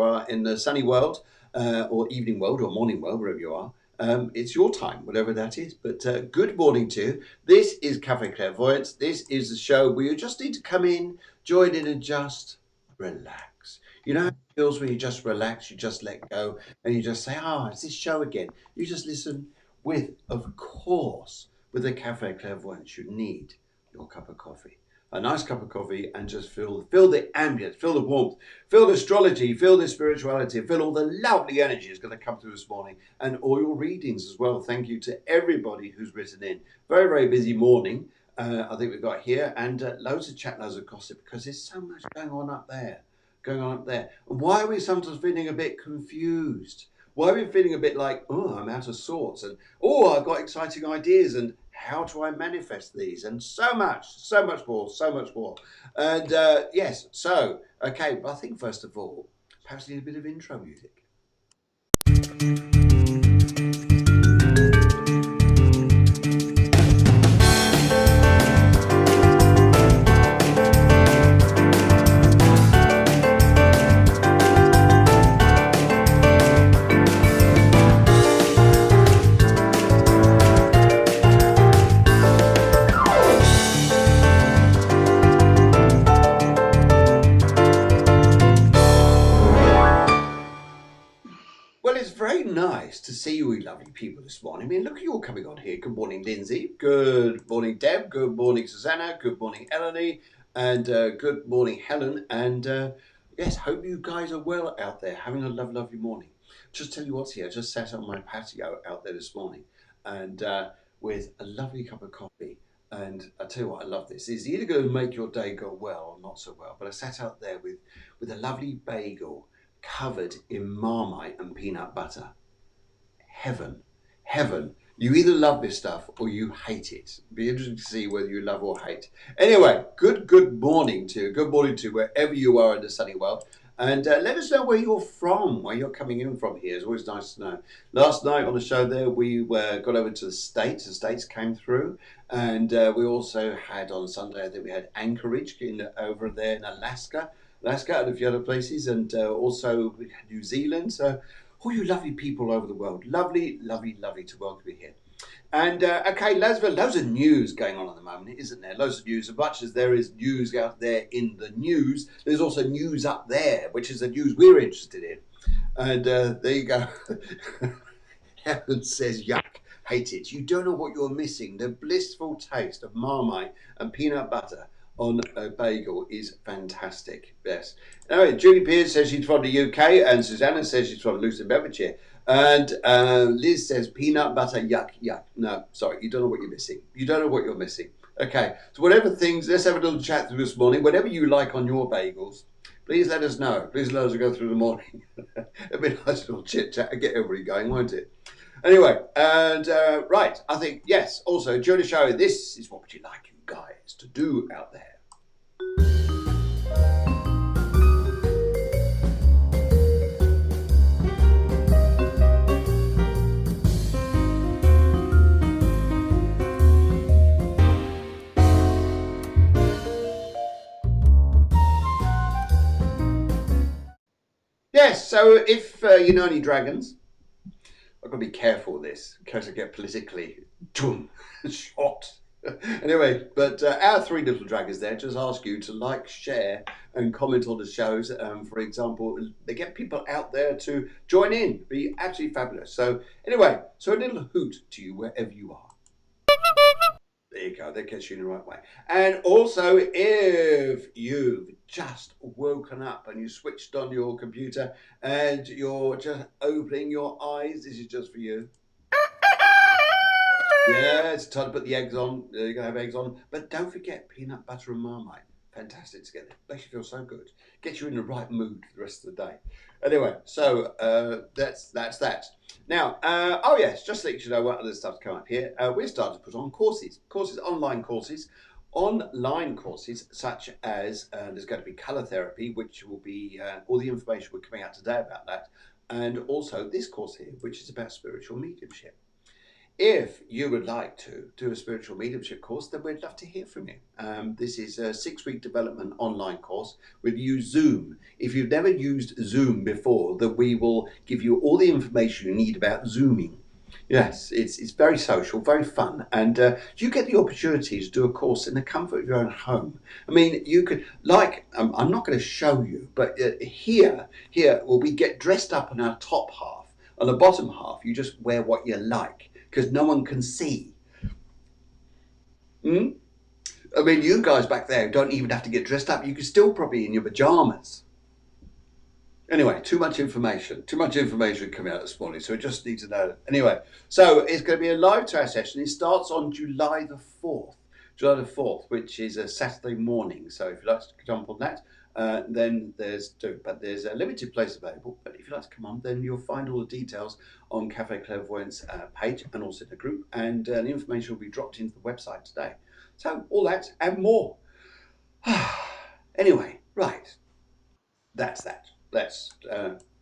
are in the sunny world, or evening world, or morning world, wherever you are. It's your time, whatever that is. But good morning to you. This is Cafe Clairvoyance. This is the show where you just need to come in, join in, and just relax. You know how it feels when you just relax, you just let go, and you just say, it's this show again. You just listen with, of course, with the Cafe Clairvoyance, you need your cup of coffee. A nice cup of coffee, and just feel the ambience, feel the warmth, feel the astrology, feel the spirituality, feel all the lovely energy that's going to come through this morning, and all your readings as well. Thank you to everybody who's written in. Very, very busy morning, I think we've got here, and loads of chat, loads of gossip, because there's so much going on up there. And why are we sometimes feeling a bit confused? Why are we feeling a bit like, I'm out of sorts, and I've got exciting ideas, and how do I manifest these? And so much more. And yes, so, okay, but I think first of all, perhaps need a bit of intro music. Nice to see you lovely people this morning. I mean, look at you all coming on here. Good morning, Lindsay. Good morning, Deb. Good morning, Susanna. Good morning, Eleni. And good morning, Helen. And yes, hope you guys are well out there, having a lovely morning. Just tell you what's here. I just sat on my patio out there this morning, and with a lovely cup of coffee. And I tell you what, I love this. It's either going to make your day go well or not so well. But I sat out there with a lovely bagel covered in Marmite and peanut butter. Heaven. You either love this stuff or you hate it. It'd be interesting to see whether you love or hate. Anyway, good morning to wherever you are in the sunny world. And let us know where you're from, where you're coming in from here. It's always nice to know. Last night on the show there, we got over to the States. The States came through. And we also had on Sunday, I think we had Anchorage over there in Alaska and a few other places. And also we had New Zealand. So all you lovely people over the world. Lovely to welcome you here. And okay, loads of news going on at the moment, isn't there? Loads of news. As much as there is news out there in the news, there's also news up there, which is the news we're interested in. And there you go. Helen says, yuck, hate it. You don't know what you're missing. The blissful taste of Marmite and peanut butter on a bagel is fantastic. Yes. Anyway, Julie Pierce says she's from the UK, and Susanna says she's from Luton, Bedfordshire. And Liz says peanut butter, yuck. No, sorry, you don't know what you're missing. You don't know what you're missing. Okay, so whatever things, let's have a little chat through this morning. Whatever you like on your bagels, please let us know. Please let us go through the morning. It'll be a nice little chit chat and get everybody going, won't it? Anyway, and right, I think, yes, also during the show, this is what would you like you guys to do out there. Yes, so if you know any dragons, I've got to be careful with this in case I get politically shot. Anyway, but our three little dragons there just ask you to like, share and comment on the shows. For example, they get people out there to join in. Be absolutely fabulous. So anyway, so a little hoot to you wherever you are. There you go, that gets you in the right way. And also, if you've just woken up and you switched on your computer and you're just opening your eyes, this is just for you. Yeah, it's time to put the eggs on. You're going to have eggs on. But don't forget peanut butter and Marmite. Fantastic together. Makes you feel so good. Gets you in the right mood for the rest of the day. Anyway, so that's that. Now, oh yes, just to let you know what other stuff's come up here. We're starting to put on courses, online courses such as there's going to be colour therapy, which will be all the information we're coming out today about that, and also this course here, which is about spiritual mediumship. If you would like to do a spiritual mediumship course, then we'd love to hear from you. This is a 6-week development online course. We'll use Zoom. If you've never used Zoom before, then we will give you all the information you need about Zooming. Yes, it's very social, very fun, and you get the opportunity to do a course in the comfort of your own home. I mean, you could, like, I'm not going to show you, but here, well, we get dressed up in our top half. On the bottom half, you just wear what you like, because no one can see. I mean, you guys back there don't even have to get dressed up. You can still probably in your pajamas. Anyway, too much information coming out this morning, so we just need to know. Anyway, so it's going to be a live chat session. It starts on July the 4th, which is a Saturday morning. So if you'd like to jump on that, then there's a limited place available. But if you'd like to come on, then you'll find all the details on Cafe Clairvoyance page and also in the group. And the information will be dropped into the website today. So all that and more. Anyway, right. That's that. Let's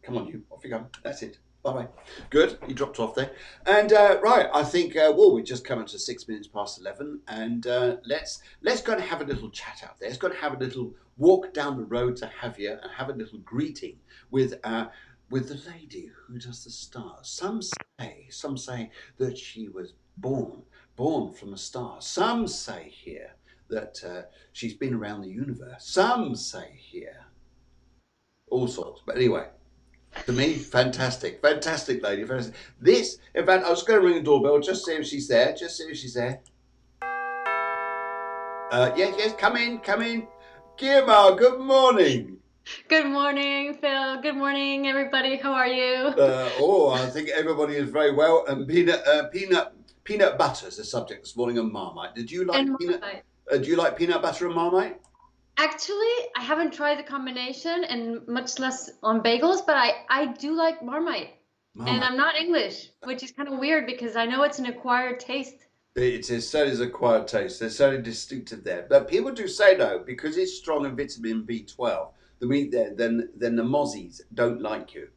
come on, you. Off you go. That's it. Bye-bye. Good. You dropped off there. And right, I think we're just coming to 6 minutes past 11, and let's go and have a little chat out there. Let's go and have a little walk down the road to Javier and have a little greeting with the lady who does the stars. Some say that she was born from a star. Some say here that she's been around the universe. Some say here all sorts. But anyway, to me, fantastic lady. Fantastic. This, in fact, I was going to ring the doorbell, just see if she's there. Yes, come in. Girma, good morning. Good morning, Phil. Good morning, everybody. How are you? I think everybody is very well. And peanut butter is the subject this morning, and Marmite. Did you like peanut? Do you like peanut butter and Marmite? Actually, I haven't tried the combination and much less on bagels, but I do like Marmite. And I'm not English, which is kind of weird because I know it's an acquired taste. It is certainly an acquired taste. They're certainly distinctive there. But people do say, though, because it's strong in vitamin B12, the meat there, then the mozzies don't like you.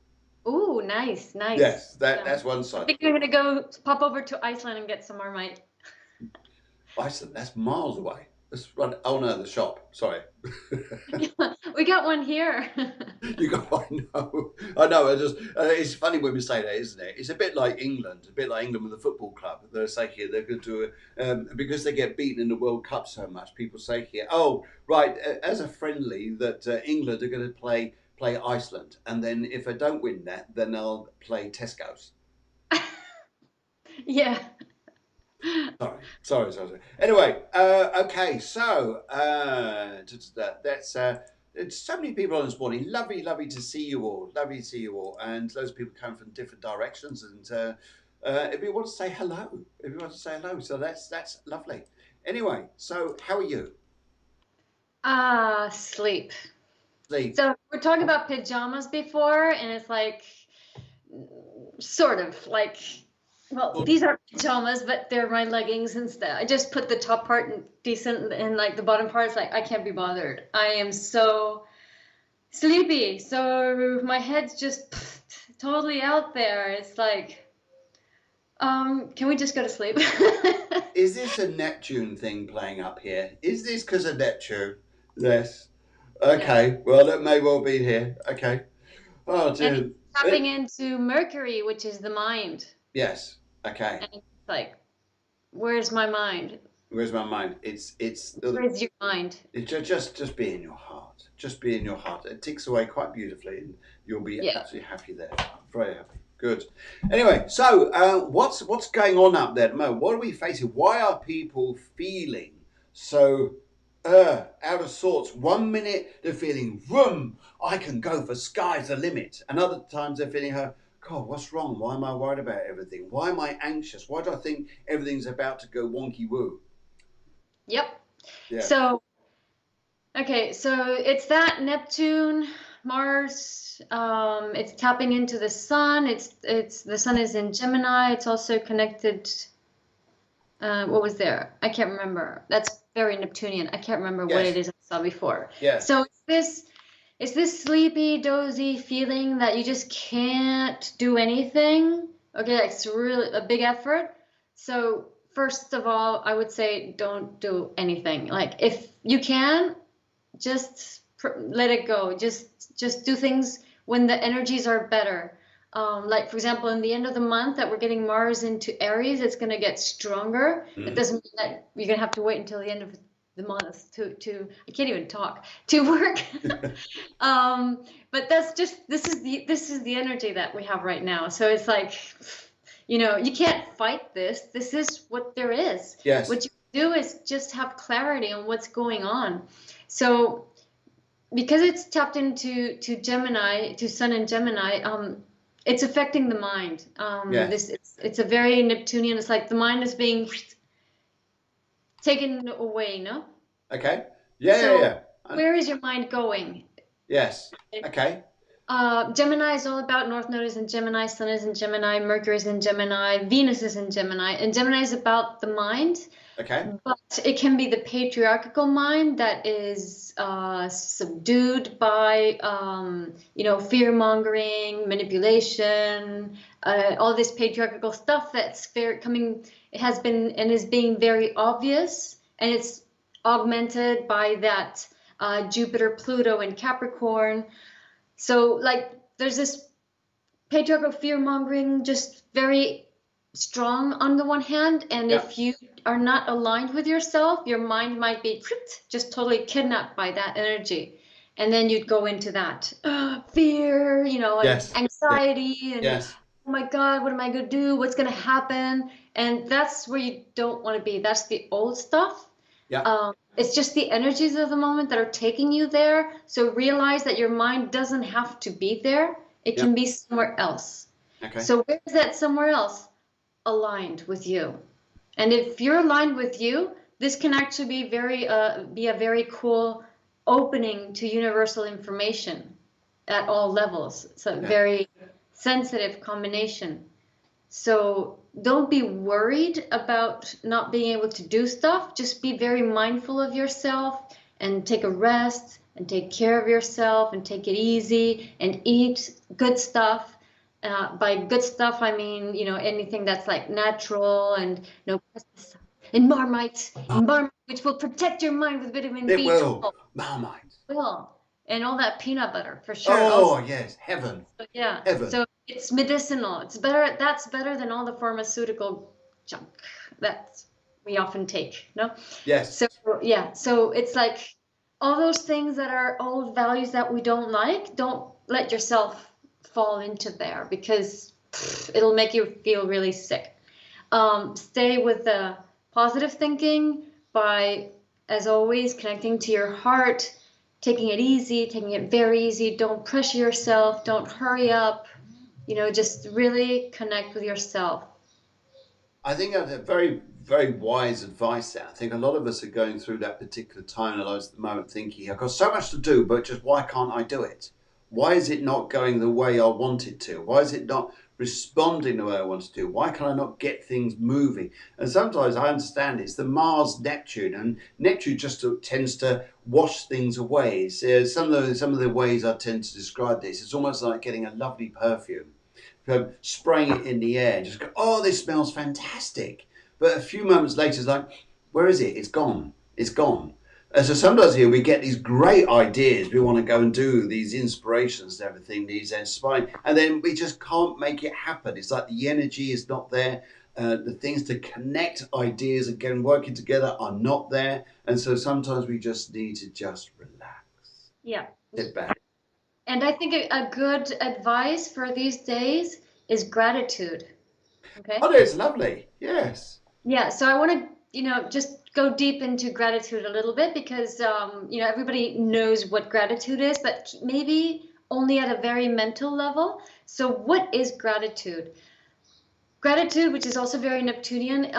Ooh, nice. Yes, that's one side. I think I'm going to go pop over to Iceland and get some Marmite. Iceland, that's miles away. Let's run. Oh no, the shop. Sorry. We got one here. You go. I know. It's funny when we say that, isn't it? It's a bit like England. with the football club. They say here they're going to do because they get beaten in the World Cup so much. People say here, oh right, as a friendly that England are going to play Iceland, and then if they don't win that, then they'll play Tesco's. Yeah. Sorry. Anyway, okay, so that's it's so many people on this morning. Lovely to see you all. And those people come from different directions. And if you want to say hello, so that's lovely. Anyway, so how are you? Sleep. So we're talking about pajamas before, and it's like sort of like. Well, these are pajamas, but they're my leggings instead. I just put the top part in decent, and like the bottom part is like, I can't be bothered. I am so sleepy. So my head's just totally out there. It's like, can we just go to sleep? Is this a Neptune thing playing up here? Is this because of Neptune? Yes. Okay. Yeah. Well, that may well be here. Okay. Oh, dude. And it's tapping into Mercury, which is the mind. Yes. Okay. And it's like, where's my mind? Where's my mind? It's. Where's your mind? It's just be in your heart. Just be in your heart. It ticks away quite beautifully, and you'll be absolutely happy there. Very happy. Good. Anyway, so what's going on up there, Mo? What are we facing? Why are people feeling so out of sorts? 1 minute they're feeling, vroom, I can go for sky's the limit, and other times they're feeling, God, what's wrong? Why am I worried about everything? Why am I anxious? Why do I think everything's about to go wonky woo? Yep. Yeah. So it's that Neptune, Mars. It's tapping into the sun. It's the sun is in Gemini. It's also connected. What was there? I can't remember. That's very Neptunian. I can't remember what it is I saw before. Yeah. So it's this sleepy, dozy feeling that you just can't do anything. Okay, it's really a big effort. So first of all, I would say don't do anything. Like if you can, just let it go. Just do things when the energies are better. Like for example, in the end of the month that we're getting Mars into Aries, it's going to get stronger. It doesn't mean that you're going to have to wait until the end of the month to I can't even talk to work. But that's just this is the energy that we have right now. So it's like, you know, you can't fight this. This is what there is. Yes. What you do is just have clarity on what's going on. So because it's tapped into Gemini, to Sun in Gemini, it's affecting the mind. Yes. It's a very Neptunian. It's like the mind is being taken away, no? Okay. Yeah, So yeah. where is your mind going? Yes. Okay. Gemini is all about North Node is in Gemini, Sun is in Gemini, Mercury is in Gemini, Venus is in Gemini, and Gemini is about the mind. Okay. But it can be the patriarchal mind that is subdued by, you know, fear mongering, manipulation, all this patriarchal stuff that's coming. It has been and is being very obvious, and it's augmented by that Jupiter, Pluto, and Capricorn. So like there's this patriarchal fear mongering just very strong on the one hand, and if you are not aligned with yourself, your mind might be just totally kidnapped by that energy, and then you'd go into that fear, you know, and anxiety, and oh my God, what am I going to do? What's going to happen? And that's where you don't want to be. That's the old stuff. It's just the energies of the moment that are taking you there. So realize that your mind doesn't have to be there. It can be somewhere else. Okay. So where is that somewhere else? Aligned with you. And if you're aligned with you, this can actually be a very cool opening to universal information at all levels. It's a very sensitive combination. So don't be worried about not being able to do stuff. Just be very mindful of yourself and take a rest and take care of yourself and take it easy and eat good stuff. By good stuff, I mean, you know, anything that's like natural and no pesticides and Marmite, which will protect your mind with vitamin B12. It will. Marmite. Will. And all that peanut butter for sure. Oh, also. yes. Heaven. So, yeah. Heaven. So it's medicinal. It's better. That's better than all the pharmaceutical junk that we often take. No. Yes. So yeah. So it's like all those things that are old values that we don't like. Don't let yourself fall into there because it'll make you feel really sick. Stay with the positive thinking by, as always, connecting to your heart. Taking it easy, taking it very easy. Don't pressure yourself. Don't hurry up. You know, just really connect with yourself. I think that's a very, very wise advice there. I think a lot of us are going through that particular time in our lives at the moment thinking, I've got so much to do, but just why can't I do it? Why is it not going the way I want it to? Why is it not responding the way I want it to? Why can I not get things moving? And sometimes I understand it's the Mars Neptune, and Neptune just tends to wash things away. So some of the ways I tend to describe this, it's almost like getting a lovely perfume, spraying it in the air, just go, oh, this smells fantastic. But a few moments later, it's like, where is it? It's gone. It's gone. And so sometimes here we get these great ideas. We want to go and do these inspirations and everything, these inspiring, and then we just can't make it happen. It's like the energy is not there. The things to connect ideas again, working together are not there. And so sometimes we just need to just relax. Yeah. Sit back. And I think a good advice for these days is gratitude. Okay. Oh, it's lovely. Yes. Yeah. So I want to, you know, just go deep into gratitude a little bit because, you know, everybody knows what gratitude is, but maybe only at a very mental level. So what is gratitude? Gratitude, which is also very Neptunian,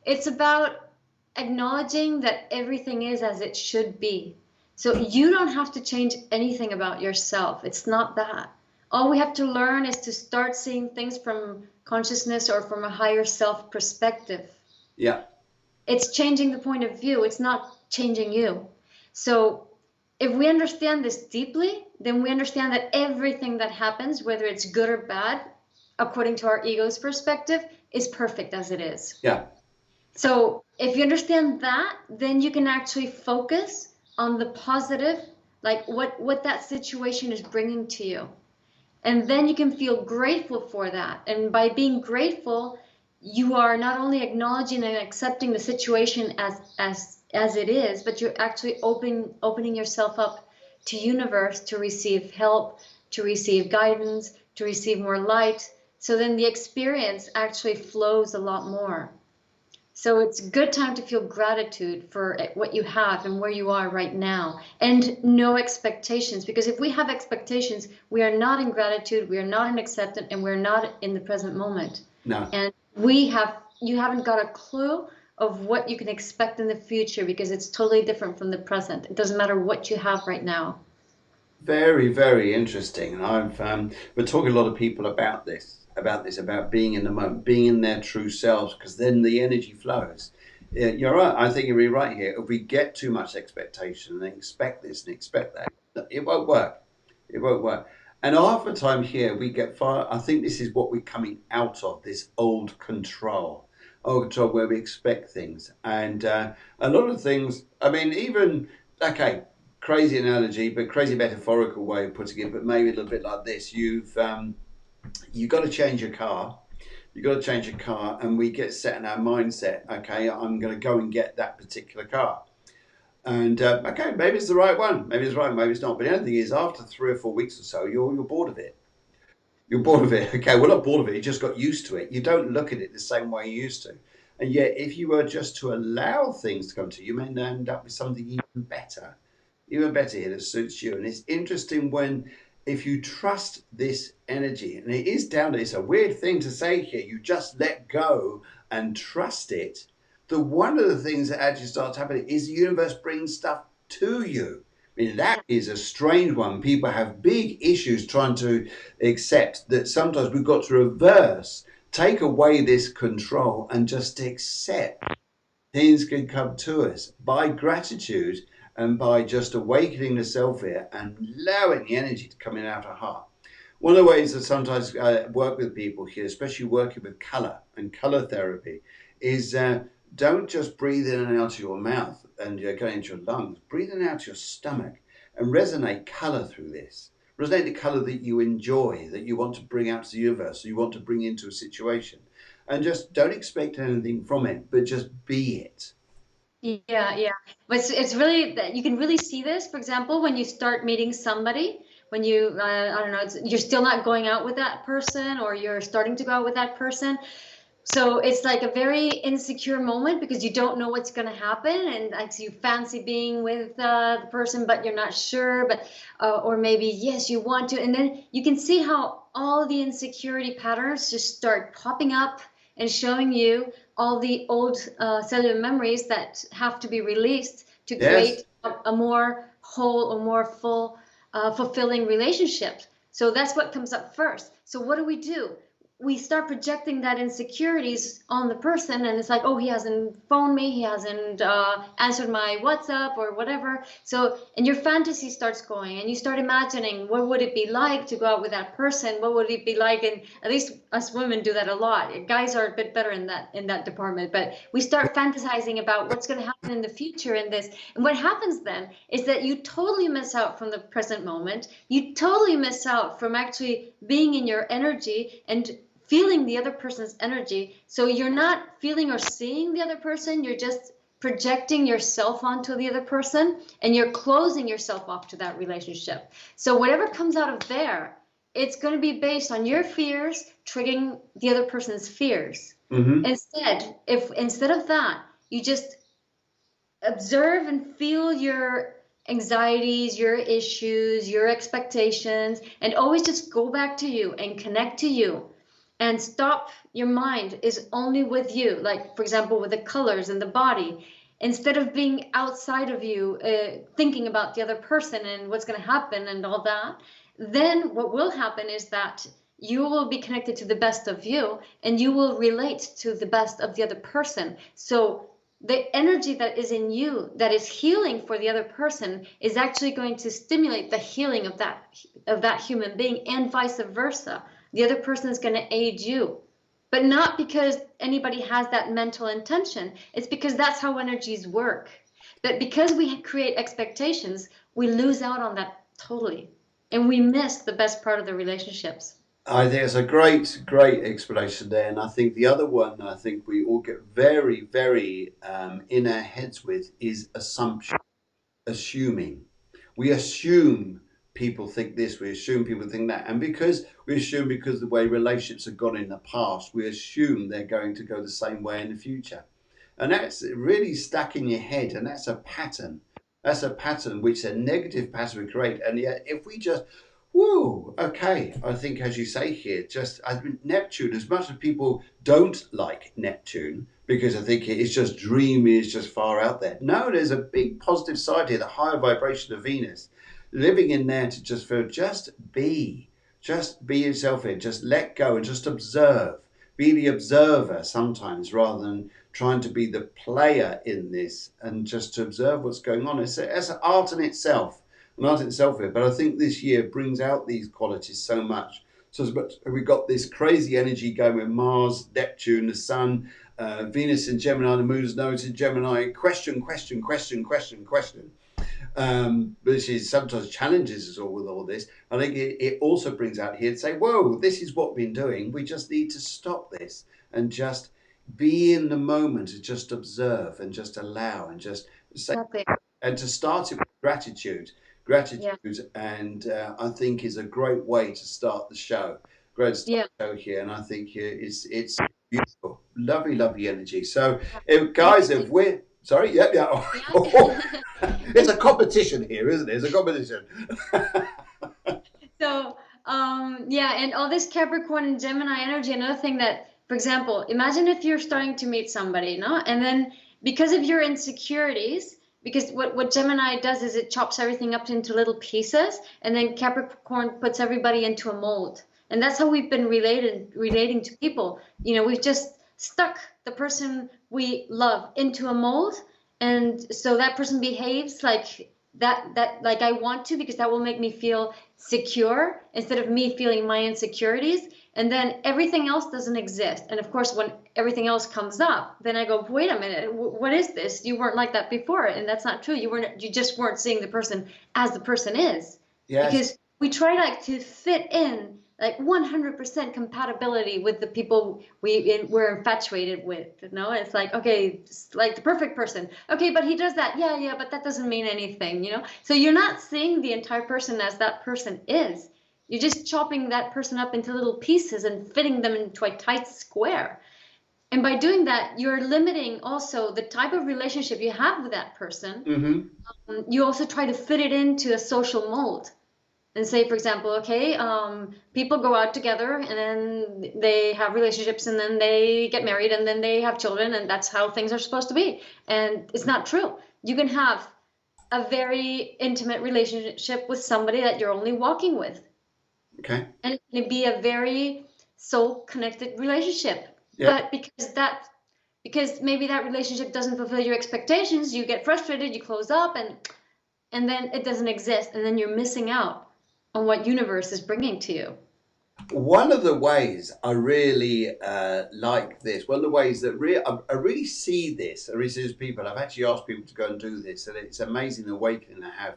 it's about acknowledging that everything is as it should be. So you don't have to change anything about yourself. It's not that. All we have to learn is to start seeing things from consciousness or from a higher self perspective. Yeah. It's changing the point of view. It's not changing you. So if we understand this deeply, then we understand that everything that happens, whether it's good or bad, according to our ego's perspective, is perfect as it is. Yeah. So if you understand that, then you can actually focus on the positive, like what that situation is bringing to you. And then you can feel grateful for that. And by being grateful, you are not only acknowledging and accepting the situation as it is, but you're actually opening yourself up to universe to receive help, to receive guidance, to receive more light. So then the experience actually flows a lot more. So it's a good time to feel gratitude for what you have and where you are right now, and no expectations. Because if we have expectations, we are not in gratitude, we are not in acceptance, and we're not in the present moment. No. And you haven't got a clue of what you can expect in the future, because it's totally different from the present. It doesn't matter what you have right now. Very, very interesting. And we're talking a lot of people about about being in the moment, being in their true selves, because then the energy flows. Yeah, you're right. I think you're really right here. If we get too much expectation and expect this and expect that, it won't work. It won't work. And half the time here, we get far. I think this is what we're coming out of, this old control where we expect things. And a lot of things, I mean, even, okay, crazy analogy, but crazy metaphorical way of putting it, but maybe a little bit like this. You've got to change your car. You've got to change your car, and we get set in our mindset. Okay, I'm going to go and get that particular car, and okay, maybe it's the right one, maybe it's right, maybe it's not. But the only thing is, after 3 or 4 weeks or so, you're bored of it. You're bored of it. Okay, well, not bored of it. You just got used to it. You don't look at it the same way you used to. And yet, if you were just to allow things to come to you, you may end up with something even better here that suits you. And it's interesting when, if you trust this energy, and it is down to, it's a weird thing to say here, you just let go and trust it. One of the things that actually starts happening is the universe brings stuff to you. I mean, that is a strange one. People have big issues trying to accept that sometimes we've got to reverse, take away this control and just accept things can come to us by gratitude and by just awakening the self here and allowing the energy to come in out of heart. One of the ways that sometimes I work with people here, especially working with color and color therapy, is don't just breathe in and out of your mouth and going into your lungs. Breathe in and out of your stomach and resonate color through this. Resonate the color that you enjoy, that you want to bring out to the universe, you want to bring into a situation. And just don't expect anything from it, but just be it. Yeah. But it's really that you can really see this, for example, when you start meeting somebody, when you, I don't know, you're still not going out with that person, or you're starting to go out with that person. So it's like a very insecure moment because you don't know what's going to happen, and like you fancy being with the person, but you're not sure. But or maybe yes, you want to, and then you can see how all the insecurity patterns just start popping up and showing you all the old cellular memories that have to be released to create a more whole, a more full, fulfilling relationship. So that's what comes up first. So what do? We start projecting that insecurities on the person, and it's like, oh, he hasn't phoned me, he hasn't answered my WhatsApp or whatever. So, and your fantasy starts going, and you start imagining what would it be like to go out with that person, what would it be like, and at least us women do that a lot. Guys are a bit better in that department, but we start fantasizing about what's going to happen in the future in this. And what happens then is that you totally miss out from the present moment. You totally miss out from actually being in your energy and feeling the other person's energy. So you're not feeling or seeing the other person, you're just projecting yourself onto the other person, and you're closing yourself off to that relationship. So whatever comes out of there, it's going to be based on your fears triggering the other person's fears. Mm-hmm. Instead of that, you just observe and feel your anxieties, your issues, your expectations, and always just go back to you and connect to you. And stop, your mind is only with you. Like, for example, with the colors and the body, instead of being outside of you, thinking about the other person and what's going to happen and all that, then what will happen is that you will be connected to the best of you, and you will relate to the best of the other person. So the energy that is in you that is healing for the other person is actually going to stimulate the healing of that human being, and vice versa. The other person is going to aid you. but not because anybody has that mental intention. It's because that's how energies work. But because we create expectations, we lose out on that totally. And we miss the best part of the relationships. I think it's a great explanation there. And I think the other one I think we all get very in our heads with is assumption, assuming. We assume people think this, we assume people think that. And because we assume, because of the way relationships have gone in the past, we assume they're going to go the same way in the future. And that's really stuck in your head. And that's a pattern. That's a pattern which a negative pattern we create. And yet, if we just, whoa, okay, I think as you say here, just Neptune, as much as people don't like Neptune, because I think it's just dreamy, it's just far out there. No, there's a big positive side here, the higher vibration of Venus. Living in there to just feel, just be yourself here, just let go and just observe. Be the observer sometimes rather than trying to be the player in this, and just to observe what's going on. It's an art in itself, here. But I think this year brings out these qualities so much. So as much we've got this crazy energy going with Mars, Neptune, the Sun, Venus in Gemini, the Moon's nose in Gemini. Question, which is sometimes challenges us all with all this. I think it also brings out here to say, whoa, this is what we've been doing. We just need to stop this and just be in the moment, and just observe and just allow and just say, Exactly. and to start it with gratitude. Gratitude, yeah. And I think is a great way to start the show. Great to start the show here, and I think it's beautiful, lovely energy. So, guys, if we're sorry, it's a competition here, isn't it? It's a competition. So, and all this Capricorn and Gemini energy. Another thing that, for example, imagine if you're starting to meet somebody, no, and then because of your insecurities. Because what Gemini does is it chops everything up into little pieces, and then Capricorn puts everybody into a mold. And that's how we've been relating to people. You know, we've just stuck the person we love into a mold, and so that person behaves like that like I want to, because that will make me feel secure instead of me feeling my insecurities. And then everything else doesn't exist. And of course, when everything else comes up, then I go, wait a minute, what is this? You weren't like that before. And that's not true. You just weren't seeing the person as the person is. Yes. Because we try like to fit in like 100% compatibility with the people we're infatuated with. You know, it's like, okay, it's like the perfect person. Okay, but he does that. Yeah, but that doesn't mean anything, you know? So you're not seeing the entire person as that person is. You're just chopping that person up into little pieces and fitting them into a tight square. And by doing that, you're limiting also the type of relationship you have with that person. Mm-hmm. You also try to fit it into a social mold. And say, for example, okay, people go out together and then they have relationships and then they get married and then they have children, and that's how things are supposed to be. And it's not true. You can have a very intimate relationship with somebody that you're only walking with. Okay. And it can be a very soul-connected relationship. Yeah. But because maybe that relationship doesn't fulfill your expectations, you get frustrated, you close up, and then it doesn't exist, and then you're missing out on what universe is bringing to you. One of the ways I really like this, one of the ways that I really see this, I really see these people, I've actually asked people to go and do this, and it's amazing the awakening I have,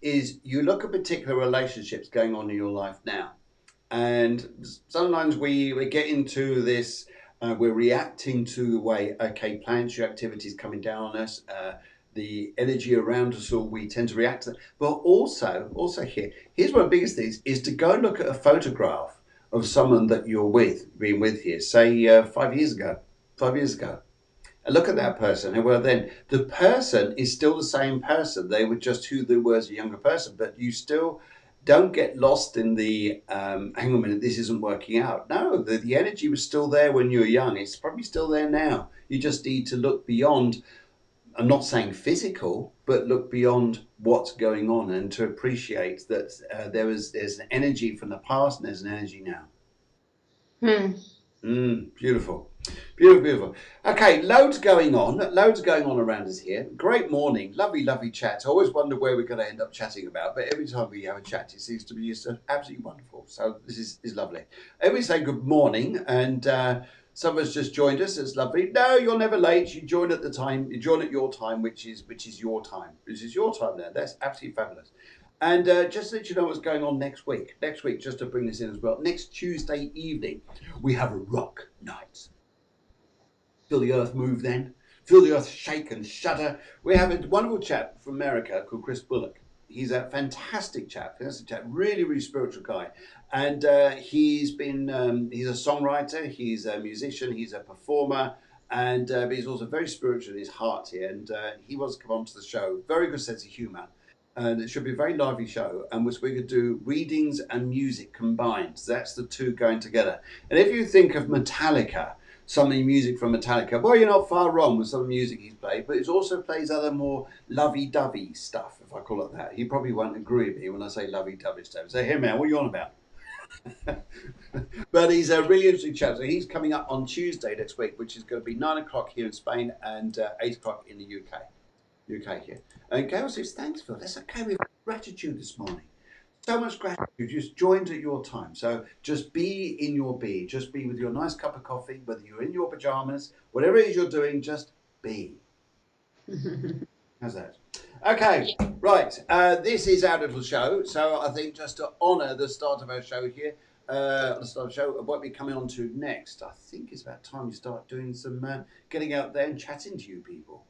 is you look at particular relationships going on in your life now. And sometimes we get into this, we're reacting to the way, okay, planetary activity is coming down on us, the energy around us all, we tend to react to that. But also here's one of the biggest things, is to go and look at a photograph of someone that you're been with here, say 5 years ago, and look at that person. And well, then the person is still the same person. They were just who they were as a younger person, but you still don't get lost in the, hang on a minute, this isn't working out. No, the energy was still there when you were young. It's probably still there now. You just need to look beyond, I'm not saying physical, but look beyond what's going on and to appreciate that there's an energy from the past and there's an energy now. Beautiful. Okay, loads going on around us here. Great morning, lovely chat. I always wonder where we're going to end up chatting about, but every time we have a chat, it seems to be just absolutely wonderful. So this is lovely. Everybody say good morning, and Some of us just joined us. It's lovely. No, you're never late. You join at the time. You join at your time, which is your time. This is your time there. That's absolutely fabulous. And just to let you know what's going on next week. Next week, just to bring this in as well. Next Tuesday evening, we have a rock night. Feel the earth move then. Feel the earth shake and shudder. We have a wonderful chap from America called Chris Bullock. He's a fantastic chap. Really, really spiritual guy. And he's a songwriter, he's a musician, he's a performer, and but he's also very spiritual in his heart here. And he wants to come onto the show. Very good sense of humour. And it should be a very lively show. And we're going to do readings and music combined. So that's the two going together. And if you think of Metallica, some of the music from Metallica, well, you're not far wrong with some of the music he's played, but it also plays other more lovey-dovey stuff, if I call it that. He probably won't agree with me when I say lovey-dovey stuff. Say, hey man, what are you on about? But he's a really interesting chap. So he's coming up on Tuesday next week, which is going to be 9 o'clock here in Spain and 8 o'clock in the UK here. And Gail says, thanks, Phil. That's okay. We have gratitude this morning. So much gratitude. You just joined at your time. So just be in your be. Just be with your nice cup of coffee, whether you're in your pajamas, whatever it is you're doing, just be. How's that? Okay, right. This is our little show. So I think just to honour the start of our show here, what we're coming on to next, I think it's about time you start doing some getting out there and chatting to you people.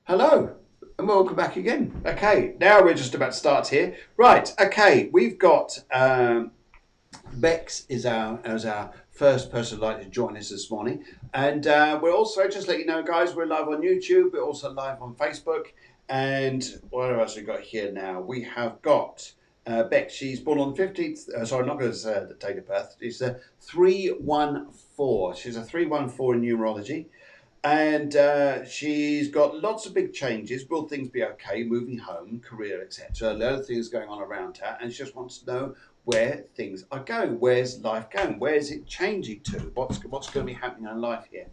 Hello and welcome back again. Okay, now we're just about to start here. Right, okay, we've got Bex as our first person who'd like to join us this morning. And we're also, just let you know, guys, we're live on YouTube. We're also live on Facebook. And what else we got here now? We have got Bex. She's born on the 15th. Sorry, not going to say the date of birth. It's a 314. She's a 314 in numerology. And she's got lots of big changes. Will things be okay? Moving home, career, etc. A lot of things going on around her. And she just wants to know where things are going. Where's life going? Where's it changing to? What's going to be happening in life here?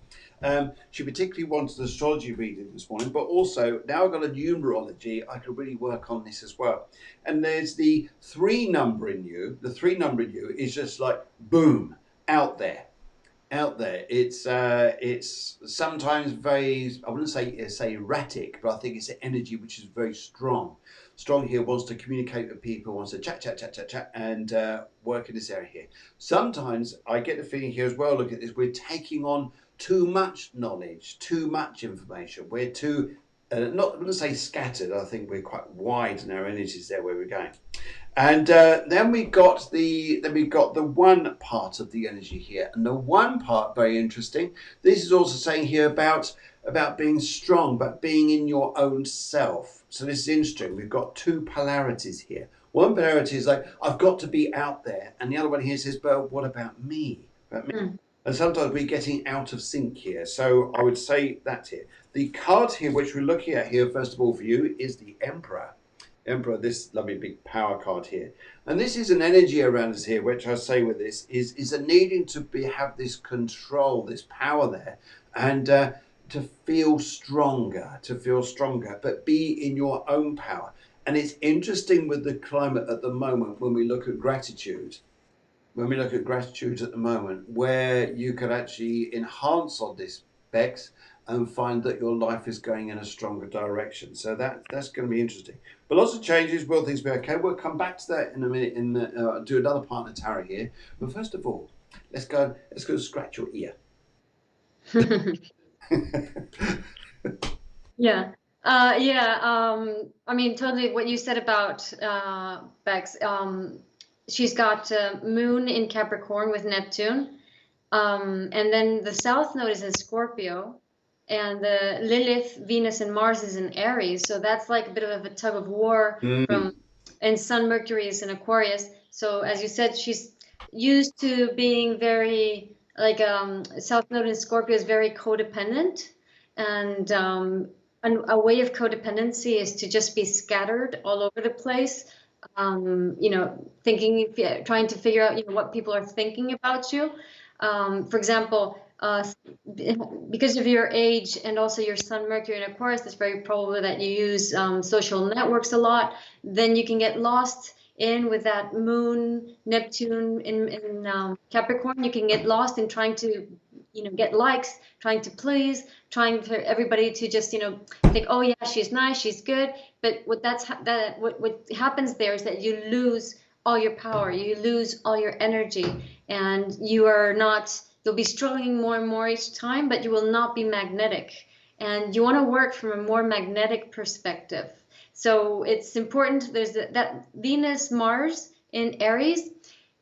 She particularly wants the astrology reading this morning, but also now I've got a numerology, I can really work on this as well. And there's the 3 number in you. The 3 number in you is just like boom, out there. It's sometimes very, I wouldn't say erratic, but I think it's an energy which is very strong. Strong here, wants to communicate with people, wants to chat, and work in this area here. Sometimes I get the feeling here as well, look at this, we're taking on too much knowledge, too much information. We're too, I wouldn't say scattered, I think we're quite wide in our energies there where we're going. And then we got the one part of the energy here, and the one part, very interesting. This is also saying here about being strong, but being in your own self. So this is interesting. We've got 2 polarities here. One polarity is like I've got to be out there, and the other one here says, but what about me? And sometimes we're getting out of sync here. So I would say that here. The card here, which we're looking at here, first of all for you, is the Emperor. Emperor, this lovely big power card here. And this is an energy around us here, which I say with this, is a needing to have this control, this power there, and to feel stronger, but be in your own power. And it's interesting with the climate at the moment when we look at gratitude. When we look at gratitude at the moment, where you could actually enhance on this, Bex, and find that your life is going in a stronger direction. So that's going to be interesting. But lots of changes. Will things be okay? We'll come back to that in a minute and do another partner tarot here. But first of all, let's go scratch your ear. Yeah. I mean, totally what you said about Bex. She's got Moon in Capricorn with Neptune. And then the South Node is in Scorpio. And the Lilith, Venus, and Mars is in Aries. So that's like a bit of a tug of war and Sun, Mercury is in Aquarius. So as you said, she's used to being very, like South Node in Scorpio is very codependent. And a way of codependency is to just be scattered all over the place. trying to figure out, what people are thinking about you. For example, because of your age and also your sun, Mercury, and Aquarius, it's very probable that you use social networks a lot. Then you can get lost in with that moon, Neptune in Capricorn. You can get lost in trying to, get likes, trying to please, trying for everybody to just, think, oh yeah, she's nice, she's good. But what happens there is that you lose all your power, you lose all your energy, and you'll be struggling more and more each time, but you will not be magnetic. And you want to work from a more magnetic perspective. So it's important. There's that Venus Mars in Aries.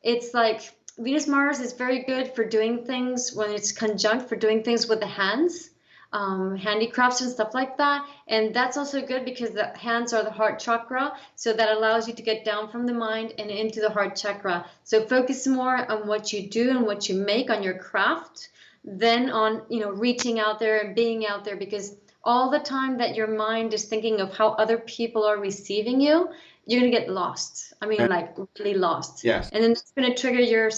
It's like Venus Mars is very good for doing things when it's conjunct, for doing things with the hands, handicrafts and stuff like that. And that's also good because the hands are the heart chakra, so that allows you to get down from the mind and into the heart chakra. So focus more on what you do and what you make, on your craft, than on reaching out there and being out there, because all the time that your mind is thinking of how other people are receiving you, you're gonna get lost. I mean, like really lost. Yes. And then it's gonna trigger your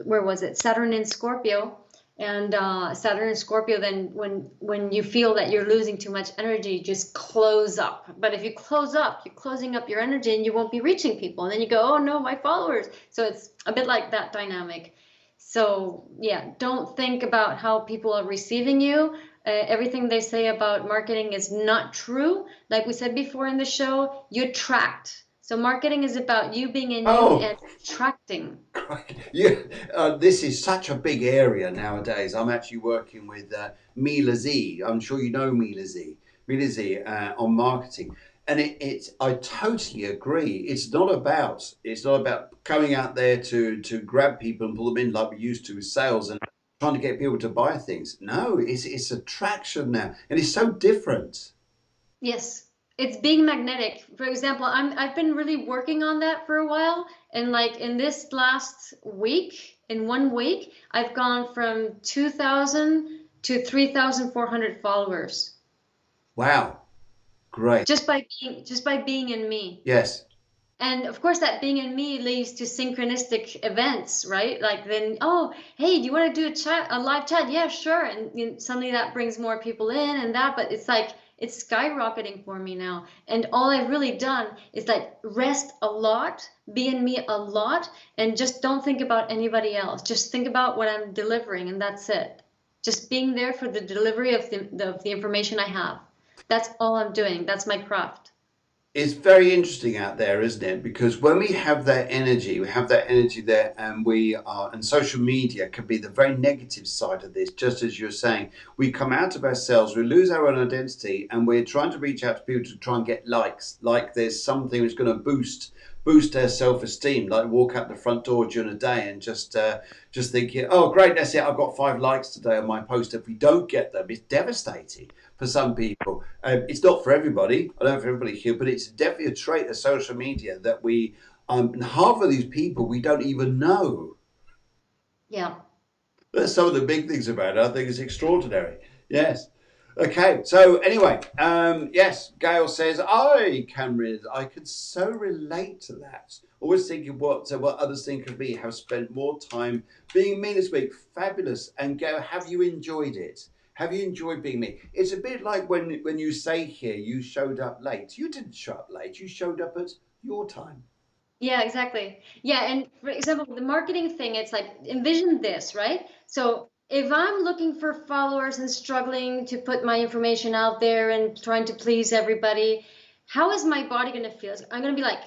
where was it? Saturn in Scorpio. And Saturn and Scorpio, then when you feel that you're losing too much energy, just close up. But if you close up, you're closing up your energy and you won't be reaching people. And then you go, oh no, my followers. So it's a bit like that dynamic. So yeah, don't think about how people are receiving you. Everything they say about marketing is not true. Like we said before in the show, you attract. So marketing is about you being in you and attracting. This is such a big area nowadays. I'm actually working with Mila Z. I'm sure you know Mila Z. Mila Z on marketing. And I totally agree. It's not about coming out there to grab people and pull them in like we used to with sales and trying to get people to buy things. No, it's attraction now, and it's so different. Yes, it's being magnetic. For example, I've been really working on that for a while, and like in this last week, in 1 week, I've gone from 2,000 to 3,400 followers. Wow. Great. Just by being in me. Yes. And of course, that being in me leads to synchronistic events, right? Like then, oh, hey, do you want to do a live chat? Yeah, sure. And suddenly that brings more people in and that, but it's like, it's skyrocketing for me now. And all I've really done is like rest a lot, be in me a lot, and just don't think about anybody else. Just think about what I'm delivering, and that's it. Just being there for the delivery of the information I have. That's all I'm doing. That's my craft. It's very interesting out there, isn't it? Because when we have that energy, there, and social media can be the very negative side of this, just as you're saying. We come out of ourselves, we lose our own identity, and we're trying to reach out to people to try and get likes, like there's something that's going to boost their self-esteem, like walk out the front door during a day and just thinking, oh great, that's it, I've got 5 likes today on my post. If we don't get them, it's devastating for some people. It's not for everybody. I don't know if everybody here, but it's definitely a trait of social media that we, half of these people we don't even know. Yeah. That's some of the big things about it. I think it's extraordinary. Yes. Okay, so anyway, yes, Gail says, I could so relate to that. Always thinking what others think of me, have spent more time being me this week. Fabulous. And Gail, have you enjoyed it? Have you enjoyed being me? It's a bit like when you say here, you showed up late. You didn't show up late. You showed up at your time. Yeah, exactly. Yeah, and for example, the marketing thing, it's like, envision this, right? So if I'm looking for followers and struggling to put my information out there and trying to please everybody, how is my body going to feel? I'm going to be like,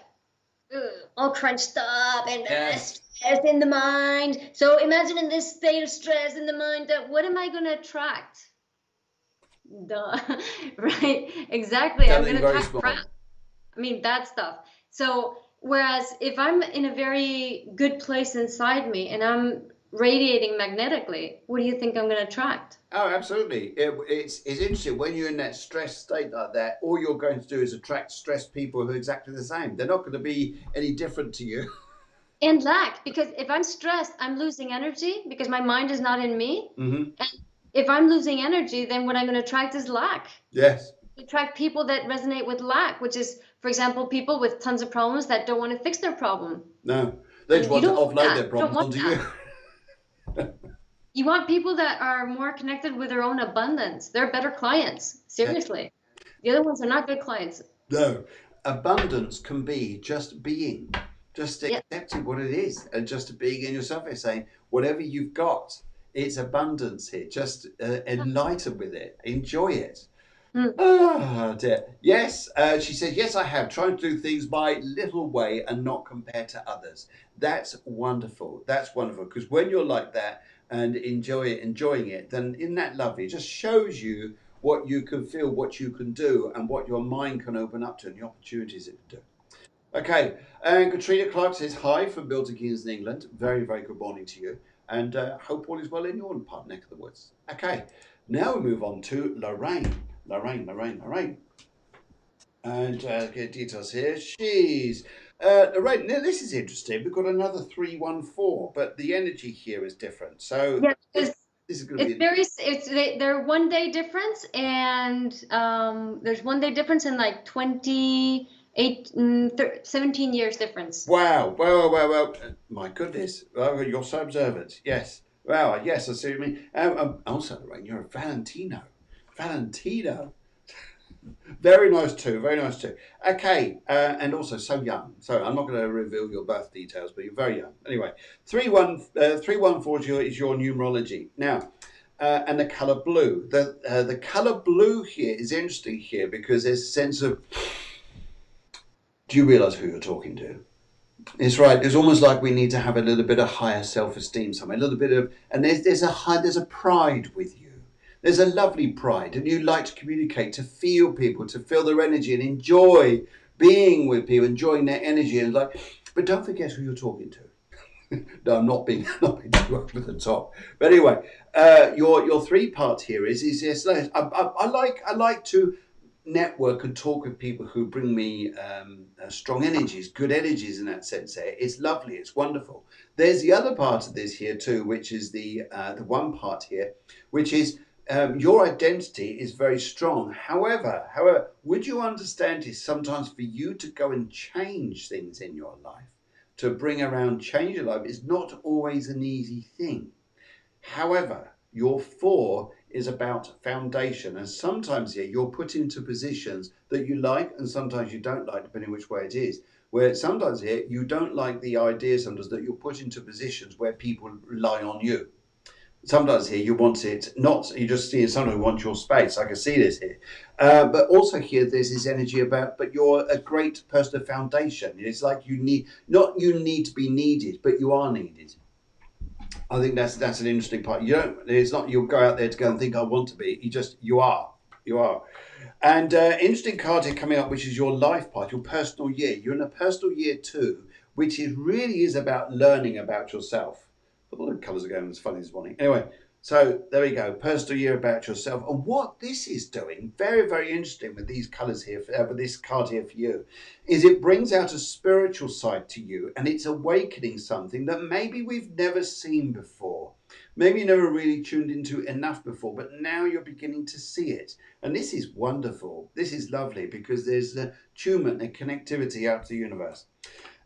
all crunched up and stressed in the mind. So imagine in this state of stress in the mind, that what am I going to attract? Duh. Right? Exactly. I'm going to attract crap. I mean, bad stuff. So whereas if I'm in a very good place inside me and I'm radiating magnetically, what do you think I'm going to attract? Oh, absolutely. It's interesting when you're in that stressed state like that. All you're going to do is attract stressed people who are exactly the same. They're not going to be any different to you. And lack, because if I'm stressed, I'm losing energy because my mind is not in me. Mm-hmm. And if I'm losing energy, then what I'm going to attract is lack. Yes. attract people that resonate with lack, which is, for example, people with tons of problems that don't want to fix their problem. No, they just want to offload their You don't problems want onto that. you. You want people that are more connected with their own abundance. They're better clients. Seriously. The other ones are not good clients. No, abundance can be just being, just Yeah. accepting what it is, and just being in yourself. It's saying whatever you've got, it's abundance here. Just enlighten with it, enjoy it. Ah, dear. Yes, she said, yes, I have. Trying to do things my little way and not compare to others. That's wonderful. That's wonderful. Because when you're like that and enjoying it, then isn't that lovely? It just shows you what you can feel, what you can do, and what your mind can open up to, and the opportunities it can do. Okay, and Katrina Clark says, hi from Milton Keynes in England. Very, very good morning to you. And hope all is well in your part neck of the woods. Okay, now we move on to Lorraine. Lorraine. And get details here. She's Lorraine. Now this is interesting. We've got another 314, but the energy here is different. So Yeah, this is going to be they're 1 day difference, and there's 1 day difference in like 17 years difference. wow. Well. My goodness. Well, you're so observant. Yes. Wow. Yes, I see what you mean. Also, Lorraine, you're a Valentino. Very nice too. Very nice too. Okay, and also so young. So I'm not going to reveal your birth details, but you're very young. Anyway, 314 is your numerology now, and the color blue. The color blue here is interesting here because there's a sense of. Do you realize who you're talking to? It's right. It's almost like we need to have a little bit of higher self-esteem, something, a little bit of, and there's a pride with you. There's a lovely pride, and you like to communicate, to feel people, to feel their energy, and enjoy being with people, enjoying their energy, and but don't forget who you're talking to. No, I'm not being too over the top. But anyway, your three part here is yes. I like to network and talk with people who bring me strong energies, good energies in that sense. There, it's lovely, it's wonderful. There's the other part of this here too, which is the one part here, which is your identity is very strong. However, would you understand is sometimes for you to go and change things in your life, to bring around change in life, is not always an easy thing. However, your 4 is about foundation, and sometimes here you're put into positions that you like and sometimes you don't like, depending which way it is. Where sometimes here you don't like the idea sometimes that you're put into positions where people rely on you. Sometimes here you want it not, you just see someone who wants your space. I can see this here. But also here there's this energy about, but you're a great person of foundation. It's like you need to be needed, but you are needed. I think that's an interesting part. It's not you'll go out there to go and think I want to be. You are. And interesting card here coming up, which is your life part, your personal year. You're in a personal year too, which really is about learning about yourself. All the colours are going as funny this morning. Anyway, so there we go. Personal year about yourself. And what this is doing, very, very interesting with these colours here, with this card here for you, is it brings out a spiritual side to you, and it's awakening something that maybe we've never seen before. Maybe you never really tuned into enough before, but now you're beginning to see it. And this is wonderful. This is lovely because there's attunement and connectivity out to the universe.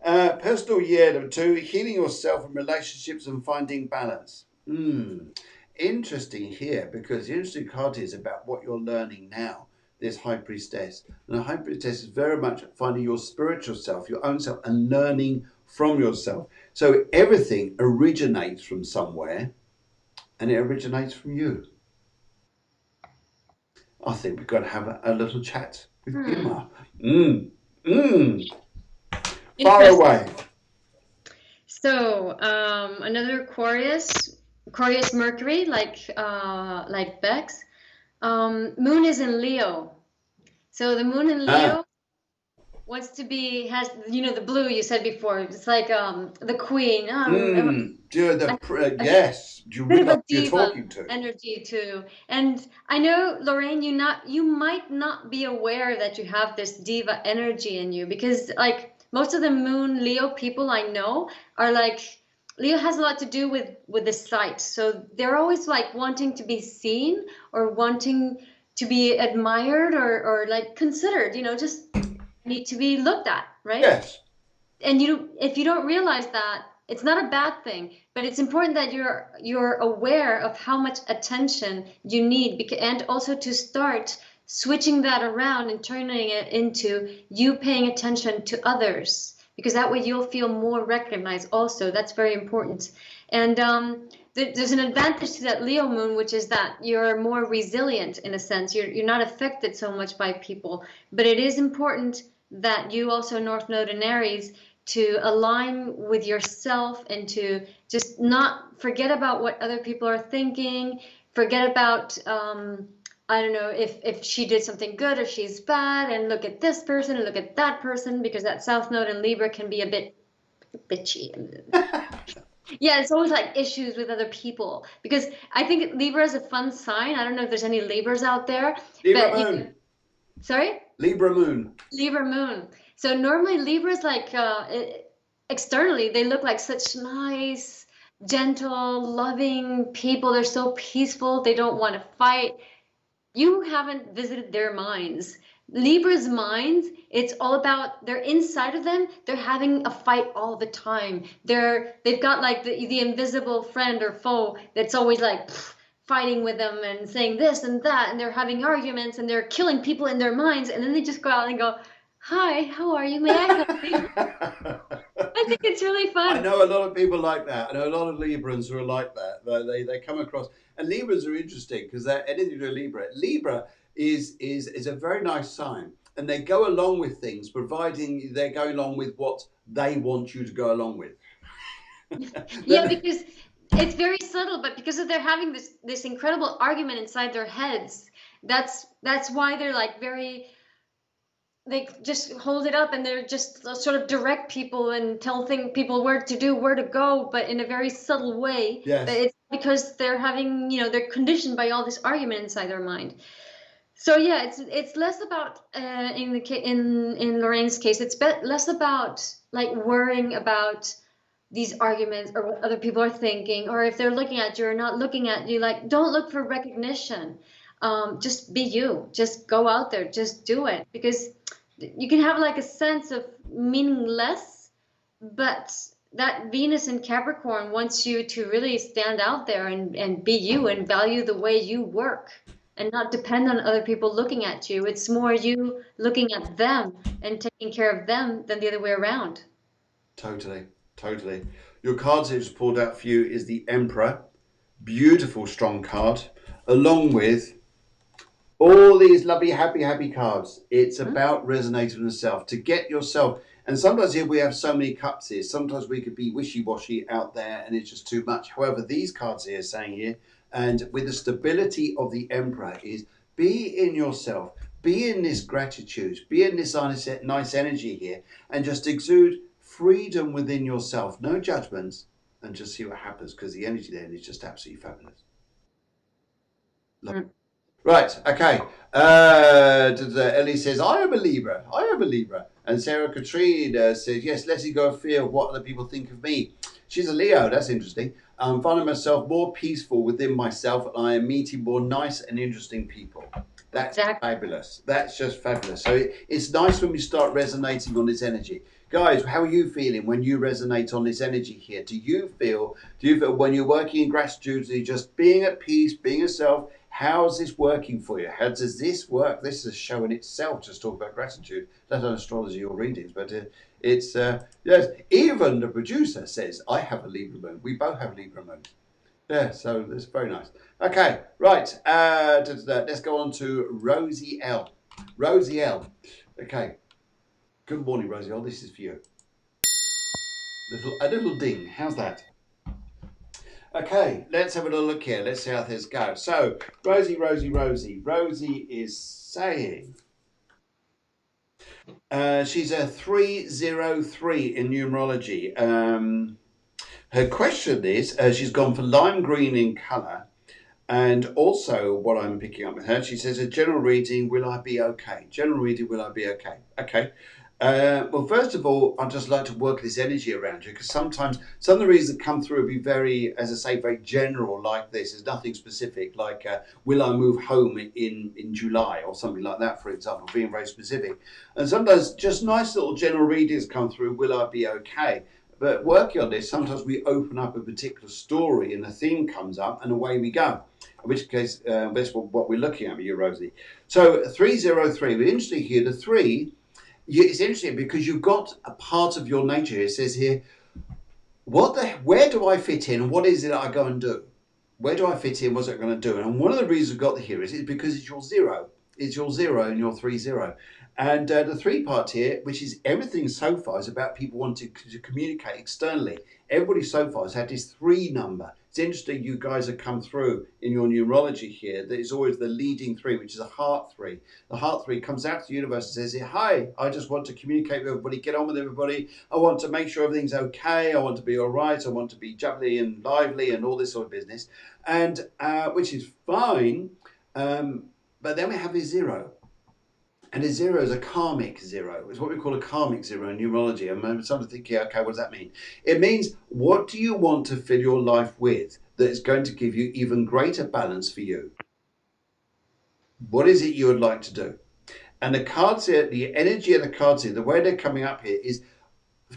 Personal year number 2, healing yourself in relationships and finding balance. Interesting here because the interesting card is about what you're learning now. This High Priestess. And the High Priestess is very much finding your spiritual self, your own self, and learning from yourself. So everything originates from somewhere, and it originates from you. I think we've got to have a little chat with Gilmar. Far away. So another Aquarius Mercury, like Bex. Moon is in Leo. So the moon in Leo wants to be, has, the blue you said before. It's like the queen. Yes, you bit of a you're diva talking to. energy too. And I know, Lorraine, you might not be aware that you have this diva energy in you, because like most of the moon Leo people I know are like, Leo has a lot to do with the sight. So they're always like wanting to be seen or wanting to be admired or like considered, just need to be looked at, right? Yes. And if you don't realize that, it's not a bad thing, but it's important that you're aware of how much attention you need, and also to start switching that around and turning it into you paying attention to others, because that way you'll feel more recognized also. That's very important. And there's an advantage to that Leo moon, which is that you're more resilient in a sense. You're not affected so much by people, but it is important that you also North Node in Aries to align with yourself and to just not forget about what other people are thinking, forget about I don't know if she did something good or she's bad, and look at this person and look at that person, because that South Node in Libra can be a bit bitchy. Yeah, it's always like issues with other people, because I think Libra is a fun sign. I don't know if there's any Libras out there. Libra moon. Sorry? Libra moon. Libra moon. So normally Libras, like externally, they look like such nice, gentle, loving people. They're so peaceful. They don't want to fight. You haven't visited their minds. Libra's minds, it's all about, they're inside of them, they're having a fight all the time. They've got like the invisible friend or foe that's always like fighting with them and saying this and that, and they're having arguments and they're killing people in their minds, and then they just go out and go, "Hi, how are you? May I help you?" I think it's really fun. I know a lot of people like that. I know a lot of Librans who are like that. They come across, and Libras are interesting because they're anything to do with Libra. Libra is a very nice sign, and they go along with things, providing they're going along with what they want you to go along with. Yeah, because it's very subtle, but because they're having this incredible argument inside their heads, that's why they're like very, they just hold it up, and they're just sort of direct people and tell people where to do, where to go, but in a very subtle way. Yes. But it's because they're having, they're conditioned by all this argument inside their mind. So yeah, it's less about in Lorraine's case, it's less about like worrying about these arguments or what other people are thinking, or if they're looking at you or not looking at you. Like, don't look for recognition. Just be you. Just go out there. Just do it, because you can have like a sense of meaningless, but that Venus in Capricorn wants you to really stand out there and be you and value the way you work and not depend on other people looking at you. It's more you looking at them and taking care of them than the other way around. Totally. Your cards that just pulled out for you is the Emperor. Beautiful, strong card, along with all these lovely, happy cards. It's about resonating with yourself, to get yourself. And sometimes here we have so many cups here. Sometimes we could be wishy-washy out there and it's just too much. However, these cards here saying here, and with the stability of the Emperor, is be in yourself, be in this gratitude, be in this nice energy here, and just exude freedom within yourself, no judgments, and just see what happens, because the energy there is just absolutely fabulous. Right, okay. Ellie says, I am a Libra. And Sarah Katrine says, yes, letting go of fear of what other people think of me. She's a Leo, that's interesting. I'm finding myself more peaceful within myself, and I am meeting more nice and interesting people. That's fabulous. That's just fabulous. So it's nice when we start resonating on this energy. Guys, how are you feeling when you resonate on this energy here? Do you feel when you're working in gratitude, you're just being at peace, being yourself? How's this working for you? How does this work? This is a show in itself, just talk about gratitude, let alone astrology or readings. But it's, yes, even the producer says, I have a Libra moon. We both have Libra moon. Yeah, so that's very nice. Okay, right. Let's go on to Rosie L. Rosie L. Okay. Good morning, Rosie L. This is for you. A little ding. How's that? Okay, let's have a little look here. Let's see how things go. So, Rosie. Rosie is saying she's a 303 in numerology. Her question is, she's gone for lime green in colour, And also what I'm picking up with her, she says, a general reading, will I be okay? General reading, will I be okay? Okay. Well, first of all, I'd just like to work this energy around you, because sometimes some of the reasons that come through will be very, as I say, very general like this. There's nothing specific, like will I move home in July or something like that, for example, being very specific. And sometimes just nice little general readings come through, will I be okay? But working on this, sometimes we open up a particular story and a theme comes up and away we go. In which case, that's what we're looking at with you, Rosie. So 303, we're interesting here, the 3, it's interesting because you've got a part of your nature here. It says here, where do I fit in and what is it I go and do? Where do I fit in? What's it going to do? And one of the reasons we've got here is because it's your 0. It's your 0 and your 3-0. And the 3 part here, which is everything so far, is about people wanting to communicate externally. Everybody so far has had this 3 number. It's interesting you guys have come through in your numerology here. That is always the leading 3, which is a heart 3. The heart 3 comes out to the universe and says, hi, I just want to communicate with everybody, get on with everybody. I want to make sure everything's okay. I want to be all right. I want to be jubbly and lively and all this sort of business. And which is fine. But then we have this 0. And a 0 is a karmic 0. It's what we call a karmic 0 in numerology. And some think, yeah, okay, what does that mean? It means, what do you want to fill your life with that is going to give you even greater balance for you? What is it you would like to do? And the cards here, the energy of the cards here, the way they're coming up here is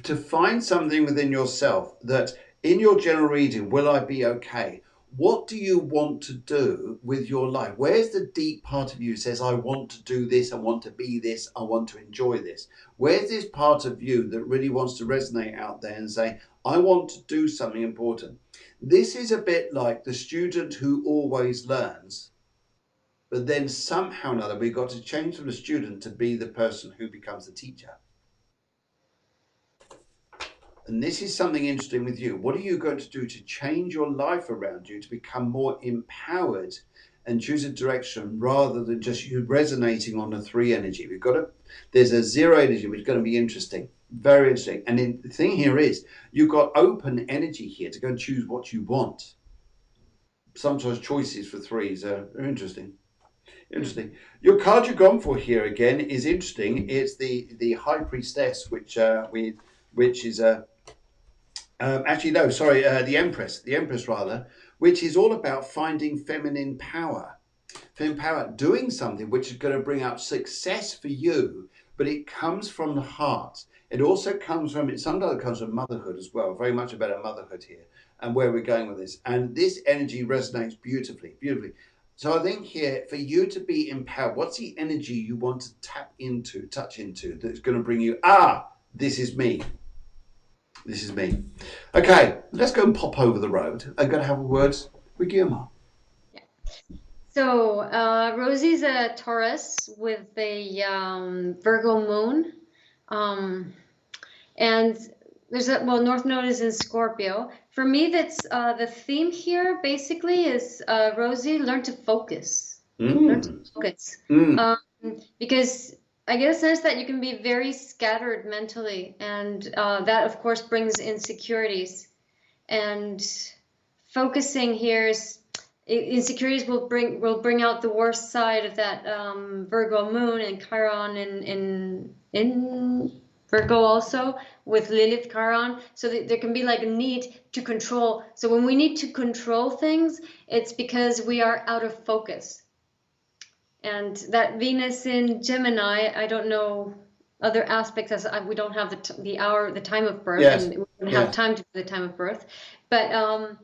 to find something within yourself that in your general reading, will I be okay? What do you want to do with your life? Where's the deep part of you that says, I want to do this, I want to be this, I want to enjoy this? Where's this part of you that really wants to resonate out there and say, I want to do something important? This is a bit like the student who always learns, but then somehow or another we've got to change from the student to be the person who becomes the teacher. And this is something interesting with you. What are you going to do to change your life around you to become more empowered and choose a direction rather than just you resonating on the 3 energy? There's a 0 energy, which is going to be interesting, very interesting. And then the thing here is you've got open energy here to go and choose what you want. Sometimes choices for 3s are interesting. Interesting. Your card you've gone for here again is interesting. It's the High Priestess, which is a the Empress rather, which is all about finding feminine power, doing something which is going to bring out success for you, but it comes from the heart. It also comes from, sometimes it comes from motherhood as well, very much about motherhood here and where we're going with this. And this energy resonates beautifully. So I think here, for you to be empowered, what's the energy you want to touch into, that's going to bring you, this is me. This is me. Okay, let's go and pop over the road. I'm going to have a word with Guillermo. Yeah. So Rosie's a Taurus with the Virgo moon. And there's North Node is in Scorpio. For me, that's the theme here basically is Rosie, learn to focus. Learn to focus. Because I get a sense that you can be very scattered mentally, and that of course brings insecurities. And focusing here is insecurities will bring out the worst side of that Virgo moon and Chiron in Virgo also with Lilith Chiron. So there can be like a need to control. So when we need to control things, it's because we are out of focus. And that Venus in Gemini, I don't know other aspects as we don't have the time of birth, and we don't have time to do the time of birth. But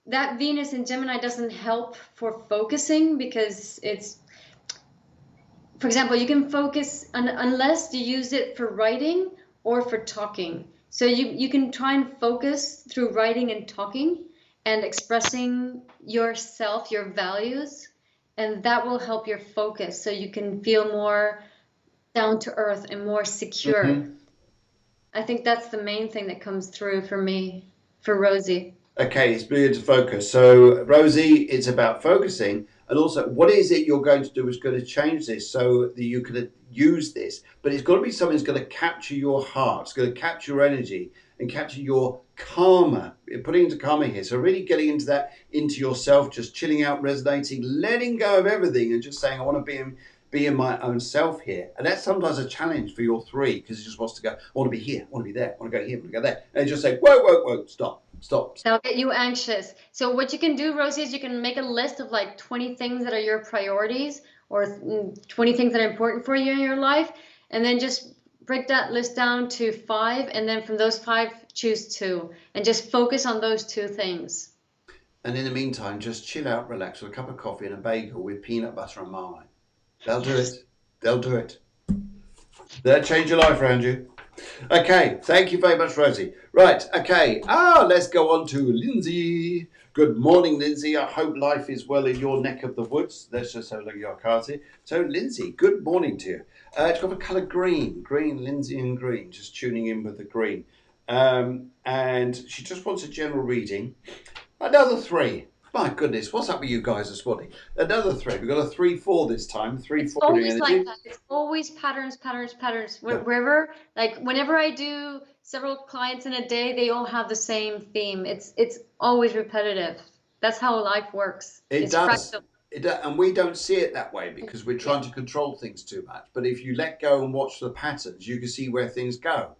that Venus in Gemini doesn't help for focusing because it's, for example, you can focus unless you use it for writing or for talking. So you can try and focus through writing and talking and expressing yourself, your values. And that will help your focus so you can feel more down to earth and more secure. I think that's the main thing that comes through for me, for Rosie. Okay, it's brilliant to focus. So Rosie, it's about focusing, and also what is it you're going to do is going to change this so that you can use this, but it's got to be something that's going to capture your heart, it's going to capture your energy, and capture your karma. You're putting into karma here. So really getting into that, into yourself, just chilling out, resonating, letting go of everything and just saying, I want to be in my own self here. And that's sometimes a challenge for your 3 because it just wants to go, I want to be here, I want to be there, I want to go here, I want to go there. And just say, whoa, stop. That'll get you anxious. So what you can do, Rosie, is you can make a list of like 20 things that are your priorities or 20 things that are important for you in your life. And then just break that list down to 5. And then from those 5, choose 2 and just focus on those 2 things. And in the meantime, just chill out, relax with a cup of coffee and a bagel with peanut butter and marmite. They'll do it. They'll do it. They'll change your life around you. Okay, thank you very much, Rosie. Right, okay. Let's go on to Lindsay. Good morning, Lindsay. I hope life is well in your neck of the woods. Let's just have a look at your cards here. So, Lindsay, good morning to you. It's got the colour green. Green, Lindsay and green. Just tuning in with the green. And she just wants a general reading. Another 3. My goodness, what's up with you guys this morning? Another 3. We've got a 3-4 this time. 3-4 it's always energy. like that. It's always patterns. Wherever, like whenever I do several clients in a day, they all have the same theme. It's always repetitive. That's how life works. It does. And we don't see it that way because we're trying to control things too much. But if you let go and watch the patterns, you can see where things go,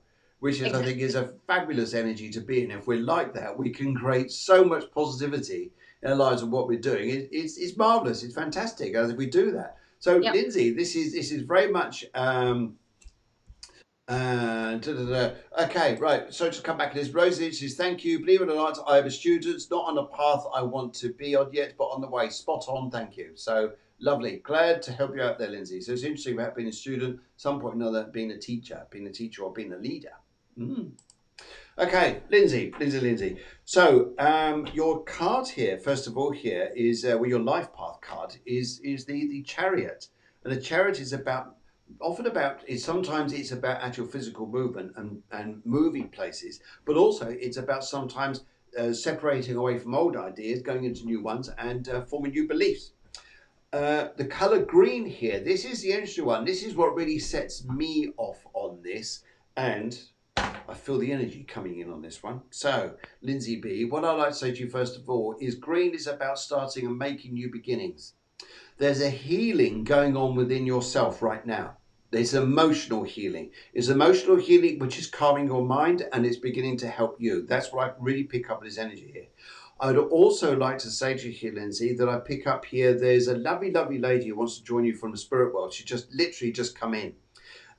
which is, I think, is a fabulous energy to be in. If we're like that, we can create so much positivity in our lives and what we're doing. It's marvelous. It's fantastic as we do that. So, Lindsay, this is very much okay, right. So to come back to this, Rosie says, thank you. Believe it or not, I have a student, not on a path I want to be on yet, but on the way. Spot on, thank you. So lovely. Glad to help you out there, Lindsay. So it's interesting about being a student, some point or another, being a teacher or being a leader. Okay, Lindsay. So your card here, first of all, here is your life path card is the Chariot, and the Chariot is sometimes it's about actual physical movement and moving places, but also it's about sometimes separating away from old ideas, going into new ones, and forming new beliefs. The color green here, this is the interesting one. This is what really sets me off on this, and I feel the energy coming in on this one. So, Lindsay B, what I'd like to say to you first of all is green is about starting and making new beginnings. There's a healing going on within yourself right now. There's emotional healing. It's emotional healing which is calming your mind and it's beginning to help you. That's what I really pick up this energy here. I would also like to say to you here, Lindsay, that I pick up here, there's a lovely, lovely lady who wants to join you from the spirit world. She just literally just come in.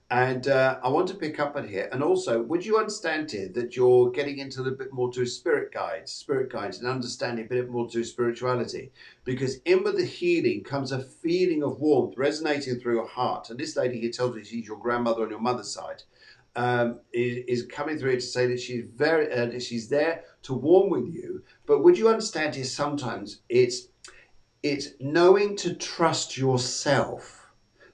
And I want to pick up on here. And also, would you understand here that you're getting into a little bit more to spirit guides and understanding a bit more to spirituality? Because in with the healing comes a feeling of warmth resonating through your heart. And this lady here tells me she's your grandmother on your mother's side. Is coming through here to say that she's there to warm with you. But would you understand here sometimes it's knowing to trust yourself.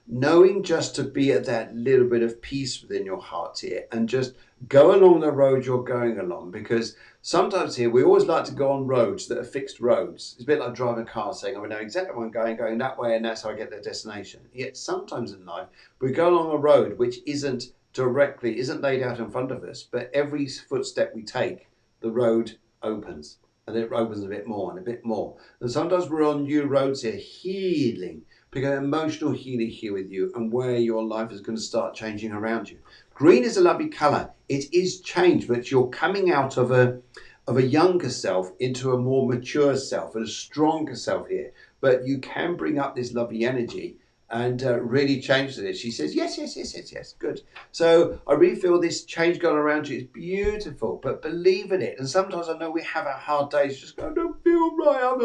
Knowing just to be at that little bit of peace within your heart here and just go along the road you're going along, because sometimes here we always like to go on roads that are fixed roads. It's a bit like driving a car saying, I know exactly where I'm going that way and that's how I get to the destination. Yet sometimes in life we go along a road which isn't laid out in front of us, but every footstep we take, the road opens and it opens a bit more and a bit more. And sometimes we're on new roads here, healing, because emotional healing here with you and where your life is going to start changing around you. Green is a lovely colour. It is change, but you're coming out of a younger self into a more mature self and a stronger self here. But you can bring up this lovely energy and really change it. She says, yes, good. So I really feel this change going around you is beautiful, but believe in it. And sometimes I know we have our hard days, just go, I don't feel right,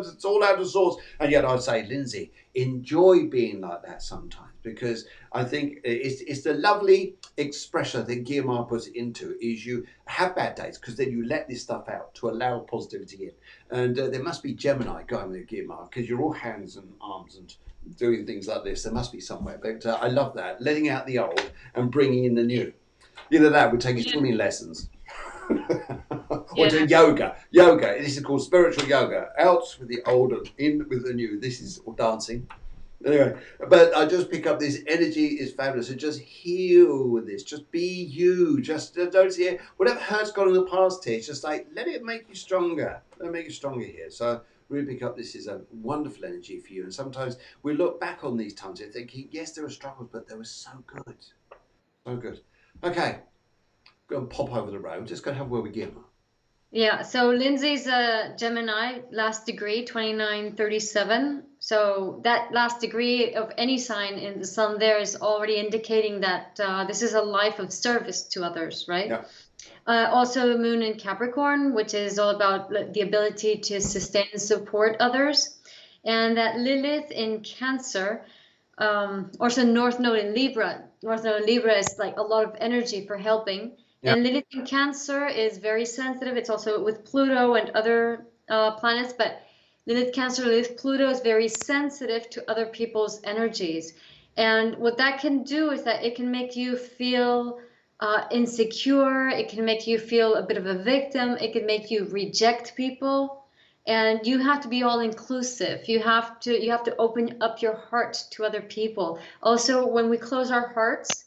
it's all out of sorts. And yet I'd say, Lindsay, enjoy being like that sometimes, because I think it's the lovely expression that Guillemard puts it into, is you have bad days because then you let this stuff out to allow positivity in. And there must be Gemini going with Guillemard, because you're all hands and arms and doing things like this. There must be somewhere. But I love that, letting out the old and bringing in the new. Either that would take you swimming lessons. Or do yoga. This is called spiritual yoga. Out with the old and in with the new. This is dancing. Anyway, but I just pick up this energy is fabulous. So just heal with this. Just be you. Just don't see it. Whatever hurt's gone in the past here, it's just like, let it make you stronger. Let it make you stronger here. So really pick up this is a wonderful energy for you. And sometimes we look back on these times and thinking, yes, there were struggles, but they were so good. So good. Okay. Go and pop over the road. Just go and have where we give. Yeah, so Lindsay's a Gemini, last degree, 2937. So that last degree of any sign in the sun there is already indicating that this is a life of service to others, right? Yeah. Also moon in Capricorn, which is all about the ability to sustain and support others. And that Lilith in Cancer, also North Node in Libra. North Node in Libra is like a lot of energy for helping. Yeah. And Lilith in Cancer is very sensitive. It's also with Pluto and other planets, but Lilith Cancer, Lilith Pluto is very sensitive to other people's energies. And what that can do is that it can make you feel insecure. It can make you feel a bit of a victim. It can make you reject people. And you have to be all inclusive. You have to open up your heart to other people. Also, when we close our hearts,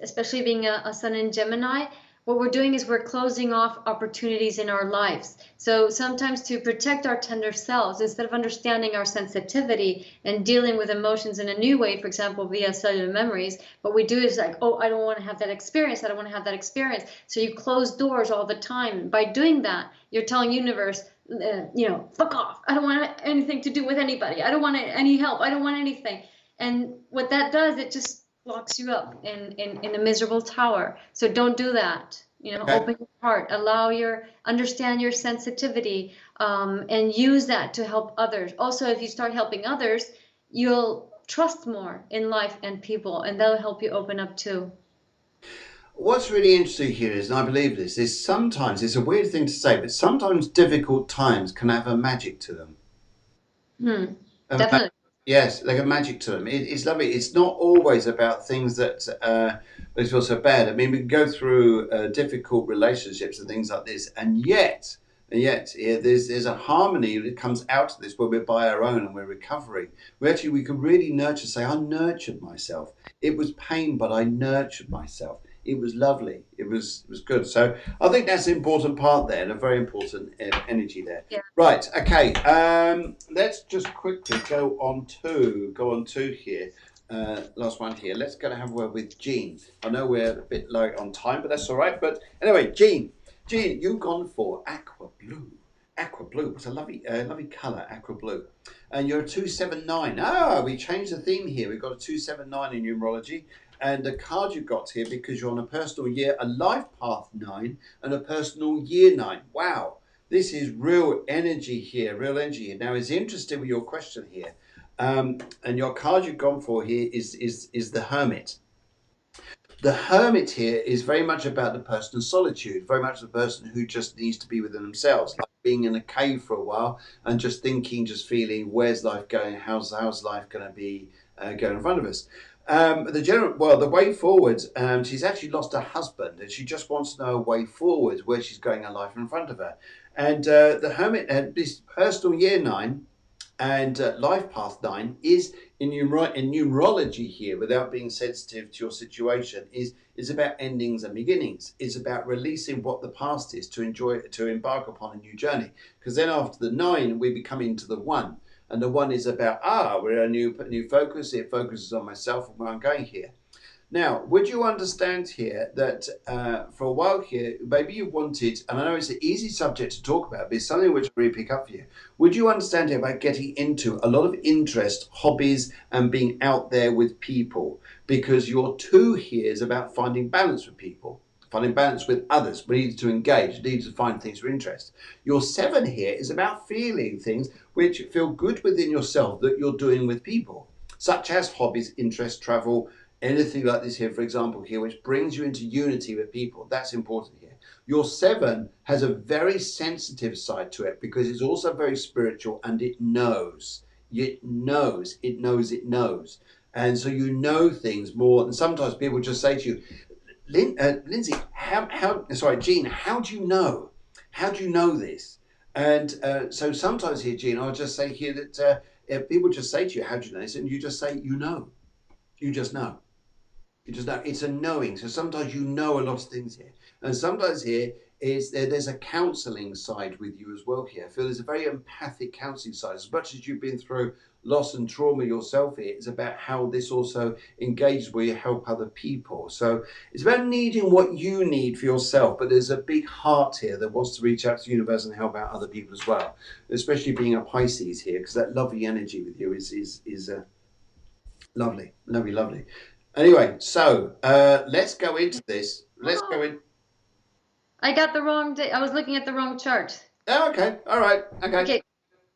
especially being a sun in Gemini, what we're doing is we're closing off opportunities in our lives. So sometimes to protect our tender selves, instead of understanding our sensitivity and dealing with emotions in a new way, for example, via cellular memories, what we do is like, oh, I don't want to have that experience. I don't want to have that experience. So you close doors all the time. By doing that, you're telling universe, fuck off. I don't want anything to do with anybody. I don't want any help. I don't want anything. And what that does, it just locks you up in a miserable tower. So don't do that. Okay. Open your heart, understand your sensitivity, and use that to help others. Also, if you start helping others, you'll trust more in life and people, and that'll help you open up too. What's really interesting here is, and I believe this, is sometimes, it's a weird thing to say, but sometimes difficult times can have a magic to them. Definitely. Yes, like a magic to them. It's lovely. It's not always about things that makes feel so bad. I mean, we can go through difficult relationships and things like this, and yet, there's a harmony that comes out of this when we're by our own and we're recovering. We can really nurture. Say, I nurtured myself. It was pain, but I nurtured myself. It was lovely. It was good. So I think that's an important part there, and a very important energy there. Yeah. Right. Okay. Let's just quickly go on to here. Last one here. Let's go and have a word with Jean. I know we're a bit low on time, but that's all right. But anyway, Jean, you've gone for aqua blue. Aqua blue. It's a lovely colour, aqua blue. And you're a 279. We changed the theme here. We've got a 279 in numerology. And the card you've got here, because you're on a personal year, a life path 9 and a personal year 9. Wow, this is real energy here, Now, it's interesting with your question here. And your card you've gone for here is the Hermit. The Hermit here is very much about the person's solitude, very much the person who just needs to be within themselves, like being in a cave for a while and just thinking, just feeling, where's life going? How's life going to be going in front of us? The way forward, she's actually lost her husband and she just wants to know a way forward where she's going her life in front of her. And the Hermit, this personal year 9 and life path 9 is in numerology here, without being sensitive to your situation, is about endings and beginnings. It's about releasing what the past is to embark upon a new journey. Because then after the 9, we become into the 1. And the 1 is about, we're a new focus. It focuses on myself and where I'm going here. Now, would you understand here that for a while here, maybe you wanted, and I know it's an easy subject to talk about, but it's something which I really pick up for you. Would you understand here about getting into a lot of interest, hobbies, and being out there with people? Because your 2 here is about finding balance with people. Finding balance with others. We need to engage. We need to find things of interest. Your 7 here is about feeling things which feel good within yourself that you're doing with people, such as hobbies, interest, travel, anything like this here, for example, here, which brings you into unity with people. That's important here. Your 7 has a very sensitive side to it because it's also very spiritual and it knows. It knows. And so you know things more. And sometimes people just say to you, Lindsay, Jean, how do you know? How do you know this? And so sometimes here, Jean, I'll just say here that if people just say to you, how do you know this? And you just say, you know. You just know. You just know. It's a knowing. So sometimes you know a lot of things here. And sometimes here is there's a counselling side with you as well here. I feel there's a very empathic counselling side. As much as you've been through loss and trauma yourself here, it's about how this also engages where you help other people. So it's about needing what you need for yourself, but there's a big heart here that wants to reach out to the universe and help out other people as well, especially being a Pisces here, because that lovely energy with you is lovely, lovely, lovely. Anyway, so let's go into this. Let's go in. I got the wrong day. I was looking at the wrong chart. Oh, okay. All right. Okay. Okay.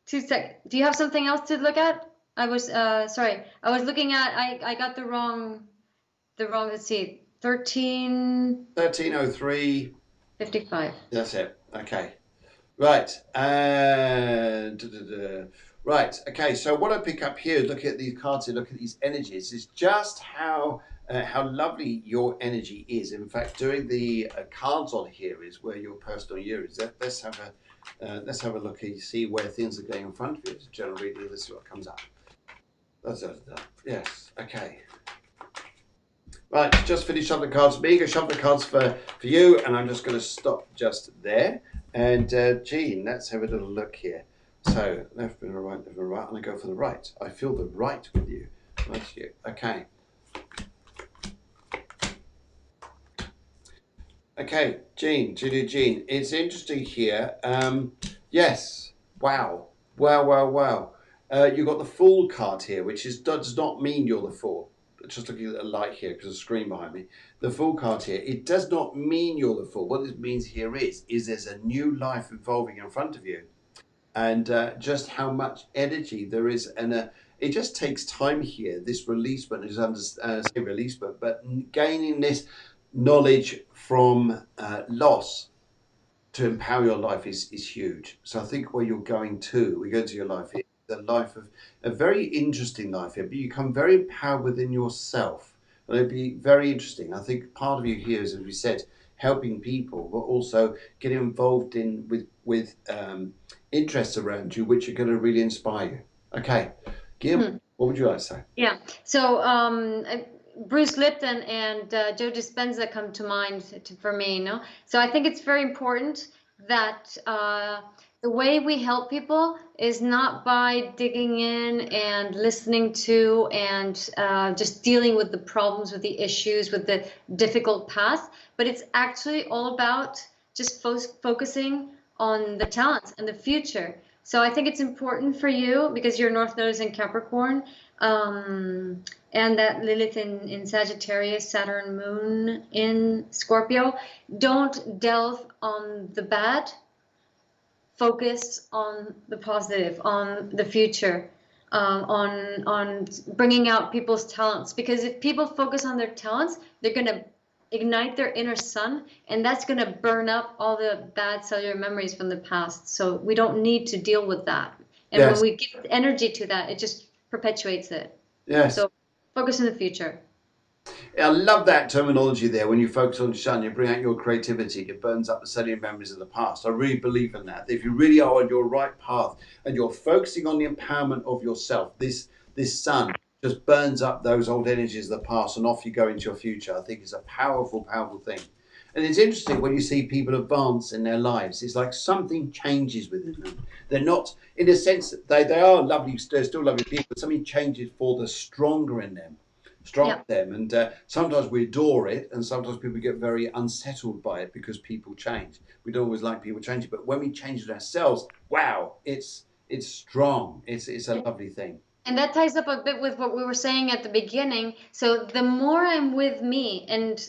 2 seconds. Do you have something else to look at? I was sorry. I was looking at. I got the wrong. Let's see. 1303. 55. That's it. Okay. Right. And right. Okay. So what I pick up here, look at these cards and look at these energies, is just how lovely your energy is. In fact, doing the cards on here is where your personal year is. Let's have a look and see where things are going in front of you. As a general reading, this is what comes up. Yes. Okay. Right, just finished shuffling the cards for me. I'm going to shuffle the cards for you, and I'm just going to stop just there. And Jean, let's have a little look here. So left and right, left and right, and I go for the right. I feel the right with you. That's you. Okay. Okay, Jean, it's interesting here. Yes, wow. You got the Fool card here, which does not mean you're the Fool. Just looking at the light here because there's a screen behind me. The Fool card here, it does not mean you're the Fool. What it means here is there's a new life evolving in front of you, and just how much energy there is, and it just takes time here. This releasement is releasement, but gaining this knowledge from loss to empower your life is huge. So I think where you're going to, your life here, the life of a very interesting life here, but you become very empowered within yourself. And it'd be very interesting. I think part of you here is, as we said, helping people, but also getting involved in with interests around you, which are going to really inspire you. Okay, Gil, what would you like to say? Yeah. So Bruce Lipton and Joe Dispenza come to mind for me. So I think it's very important that the way we help people is not by digging in and listening to and just dealing with the problems, with the issues, with the difficult path, but it's actually all about just focusing on the talents and the future. So I think it's important for you, because your North Node is in Capricorn, and that Lilith in Sagittarius, Saturn, Moon in Scorpio. Don't delve on the bad. Focus on the positive, on the future, on bringing out people's talents. Because if people focus on their talents, they're going to ignite their inner sun, and that's going to burn up all the bad cellular memories from the past. So we don't need to deal with that. And when we give energy to that, it just perpetuates it. Yes. So focus on the future. I love that terminology there. When you focus on sun, you bring out your creativity. It burns up the cellular memories of the past. I really believe in that. If you really are on your right path and you're focusing on the empowerment of yourself, this sun just burns up those old energies of the past, and off you go into your future. I think it's a powerful, powerful thing. And it's interesting when you see people advance in their lives. It's like something changes within them. They're not, in a sense, they are lovely, they're still lovely people, but something changes for the stronger in them. And sometimes we adore it, and sometimes people get very unsettled by it because people change. We don't always like people changing, but when we change it ourselves, wow, it's strong. It's a lovely thing. And that ties up a bit with what we were saying at the beginning. So the more I'm with me and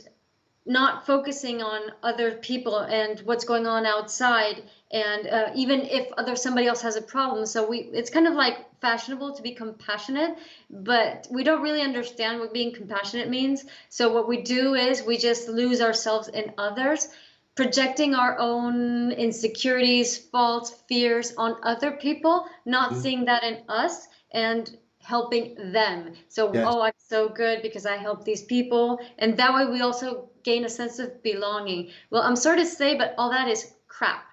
not focusing on other people and what's going on outside, and even if somebody else has a problem, so it's kind of like fashionable to be compassionate, but we don't really understand what being compassionate means. So what we do is we just lose ourselves in others, projecting our own insecurities, faults, fears on other people, not seeing that in us and helping them. So, I'm so good because I help these people. And that way we also gain a sense of belonging. Well, I'm sorry to say, but all that is crap.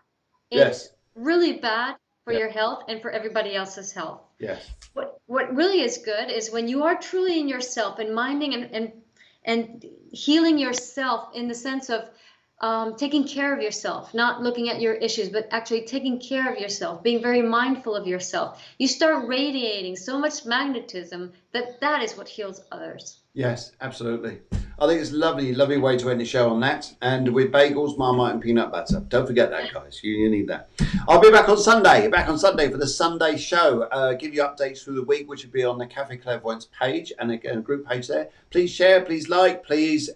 It's really bad for your health and for everybody else's health. Yes. What really is good is when you are truly in yourself and minding and healing yourself in the sense of taking care of yourself, not looking at your issues, but actually taking care of yourself, being very mindful of yourself. You start radiating so much magnetism that is what heals others. Yes, absolutely. I think it's a lovely, lovely way to end the show on that. And with bagels, Marmite and peanut butter. Don't forget that, guys. You need that. I'll be back on Sunday. Back on Sunday for the Sunday show. Give you updates through the week, which will be on the Cafe Clairvoyance page and a group page there. Please share, please like, please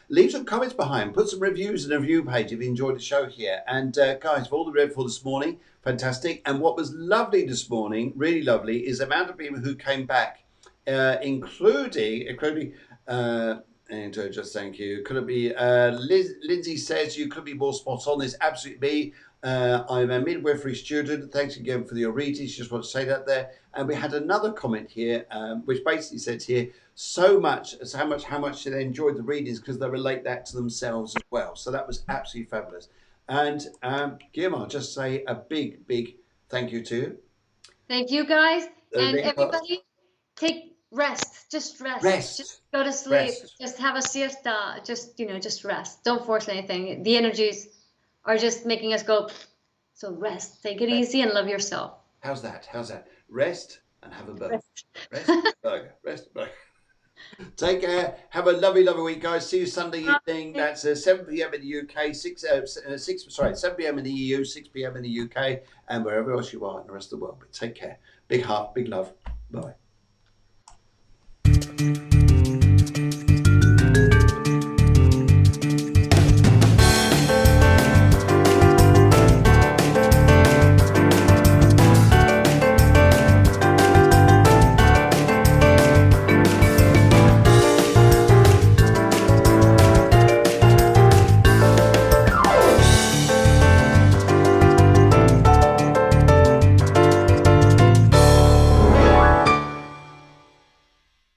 leave some comments behind. Put some reviews in the review page if you enjoyed the show here. And guys, for all the read for this morning, fantastic. And what was lovely this morning, really lovely, is the amount of people who came back, including and just thank you. Could it be Lindsay says you could be more spot on. This absolutely me. I'm a midwifery student. Thanks again for your readings. Just want to say that there. And we had another comment here, which basically said here how much they enjoyed the readings because they relate that to themselves as well. So that was absolutely fabulous. And Guillermo, I'll just say a big, big thank you to you. Thank you, guys, and everybody. Take rest. Just rest. Just go to sleep. Just have a siesta. Just rest. Don't force anything. The energies are just making us go. So rest. Take it easy and love yourself. How's that? Rest and have a burger. Rest burger. Rest burger. Take care. Have a lovely, lovely week, guys. See you Sunday evening. That's 7 p.m. in the UK, 7 p.m. in the EU, 6 p.m. in the UK, and wherever else you are in the rest of the world. But take care. Big heart, big love. Bye.